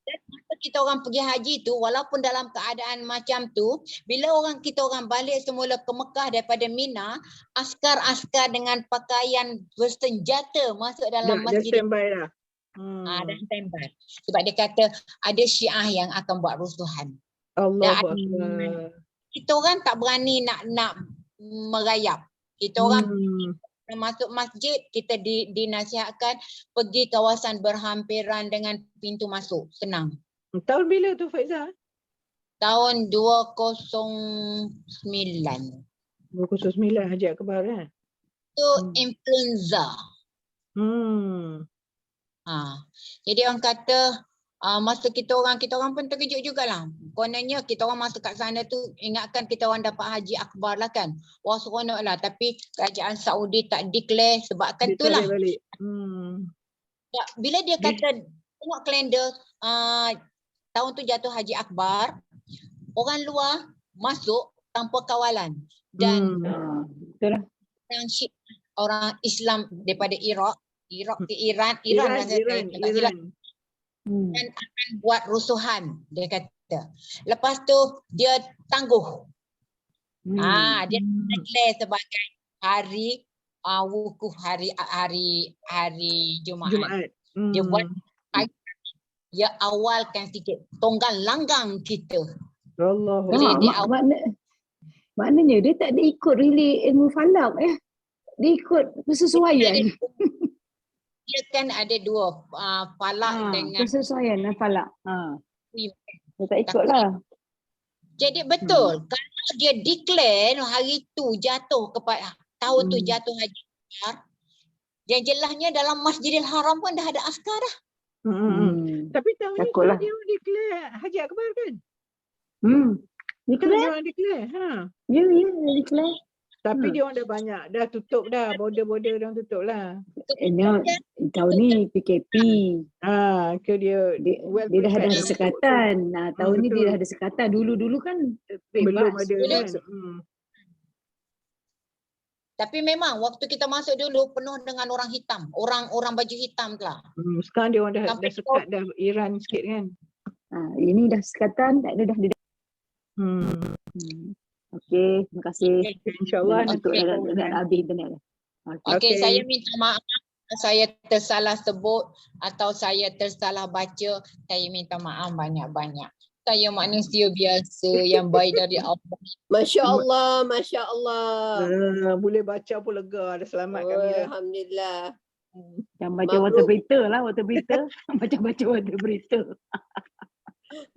Dan masa kita orang pergi haji tu, walaupun dalam keadaan macam tu, bila kita orang balik semula ke Mekah daripada Mina, askar-askar dengan pakaian bersenjata masuk dalam Dah masjid. standby dah. Dan standby. Sebab dia kata ada Syiah yang akan buat rusuhan. Allahu Akbar. Kita orang tak berani nak merayap. Kita orang masuk masjid, kita dinasihatkan pergi kawasan berhampiran dengan pintu masuk. Senang. Tahun bila tu Faizah? Tahun 209. 29 Haji Akbar kan? Itu influenza. Jadi orang kata masa kita orang pun terkejut jugalah. Kononnya kita orang masuk kat sana tu, ingatkan kita orang dapat Haji Akbar lah kan. Wah seronok lah. Tapi kerajaan Saudi tak declare sebabkan tu lah. Bila dia kata tengok kalender tahun tu jatuh Haji Akbar, orang luar masuk tanpa kawalan. Dan orang Islam daripada Iraq ke Iran dan akan buat rusuhan, dia kata. Lepas tu dia tangguh. Dia declare sebagai hari wukuf, hari Jumaat. Dia buat dia awalkan sikit tonggang langgang kita. Allah. Maknanya dia tak ada ikut really ilmu falak Dia ikut persesuaian. Dia kan ada dua, falak dengan persesuaian dan falak. Dia tak ikut lah. Jadi betul, kalau dia declare hari tu jatuh kepada tahun tu jatuh Haji Akbar, yang jelasnya dalam Masjidil Haram pun dah ada askar dah. Tapi tahun ni Takutlah. dia orang declare Haji Akbar kan? Declare? Dia orang declare. Ya, declare. Tapi dia orang dah banyak, dah tutup dah, border-border dia orang tutup lah. Tahun ni PKP. Dia dah ada sekatan. Tahun ni dia dah ada sekatan. Dulu kan belum ada kan. Tapi memang waktu kita masuk dulu penuh dengan orang hitam, orang baju hitam tu lah. Sekarang dia orang dah sekat dah Iran sikit kan. Ini dah sekatan, tak ada dah. Okey, terima kasih. InsyaAllah nanti nak habis internet. Okey, saya minta maaf saya tersalah sebut atau saya tersalah baca. Saya minta maaf banyak-banyak. Saya manusia biasa yang baik dari Allah. Masya Allah, Masya Allah. Boleh baca pun lega, dah selamatkan dia. Alhamdulillah. Jangan baca water berita lah, water berita. Baca water berita.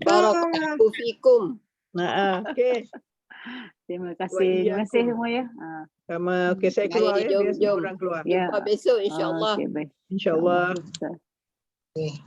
Barakallahu fikum. Okey. Terima kasih semua ya. Sama. Okey, saya keluar ya. Jom. Orang keluar. Jumpa besok insya-Allah. Okey, baik. InsyaAllah. Okay.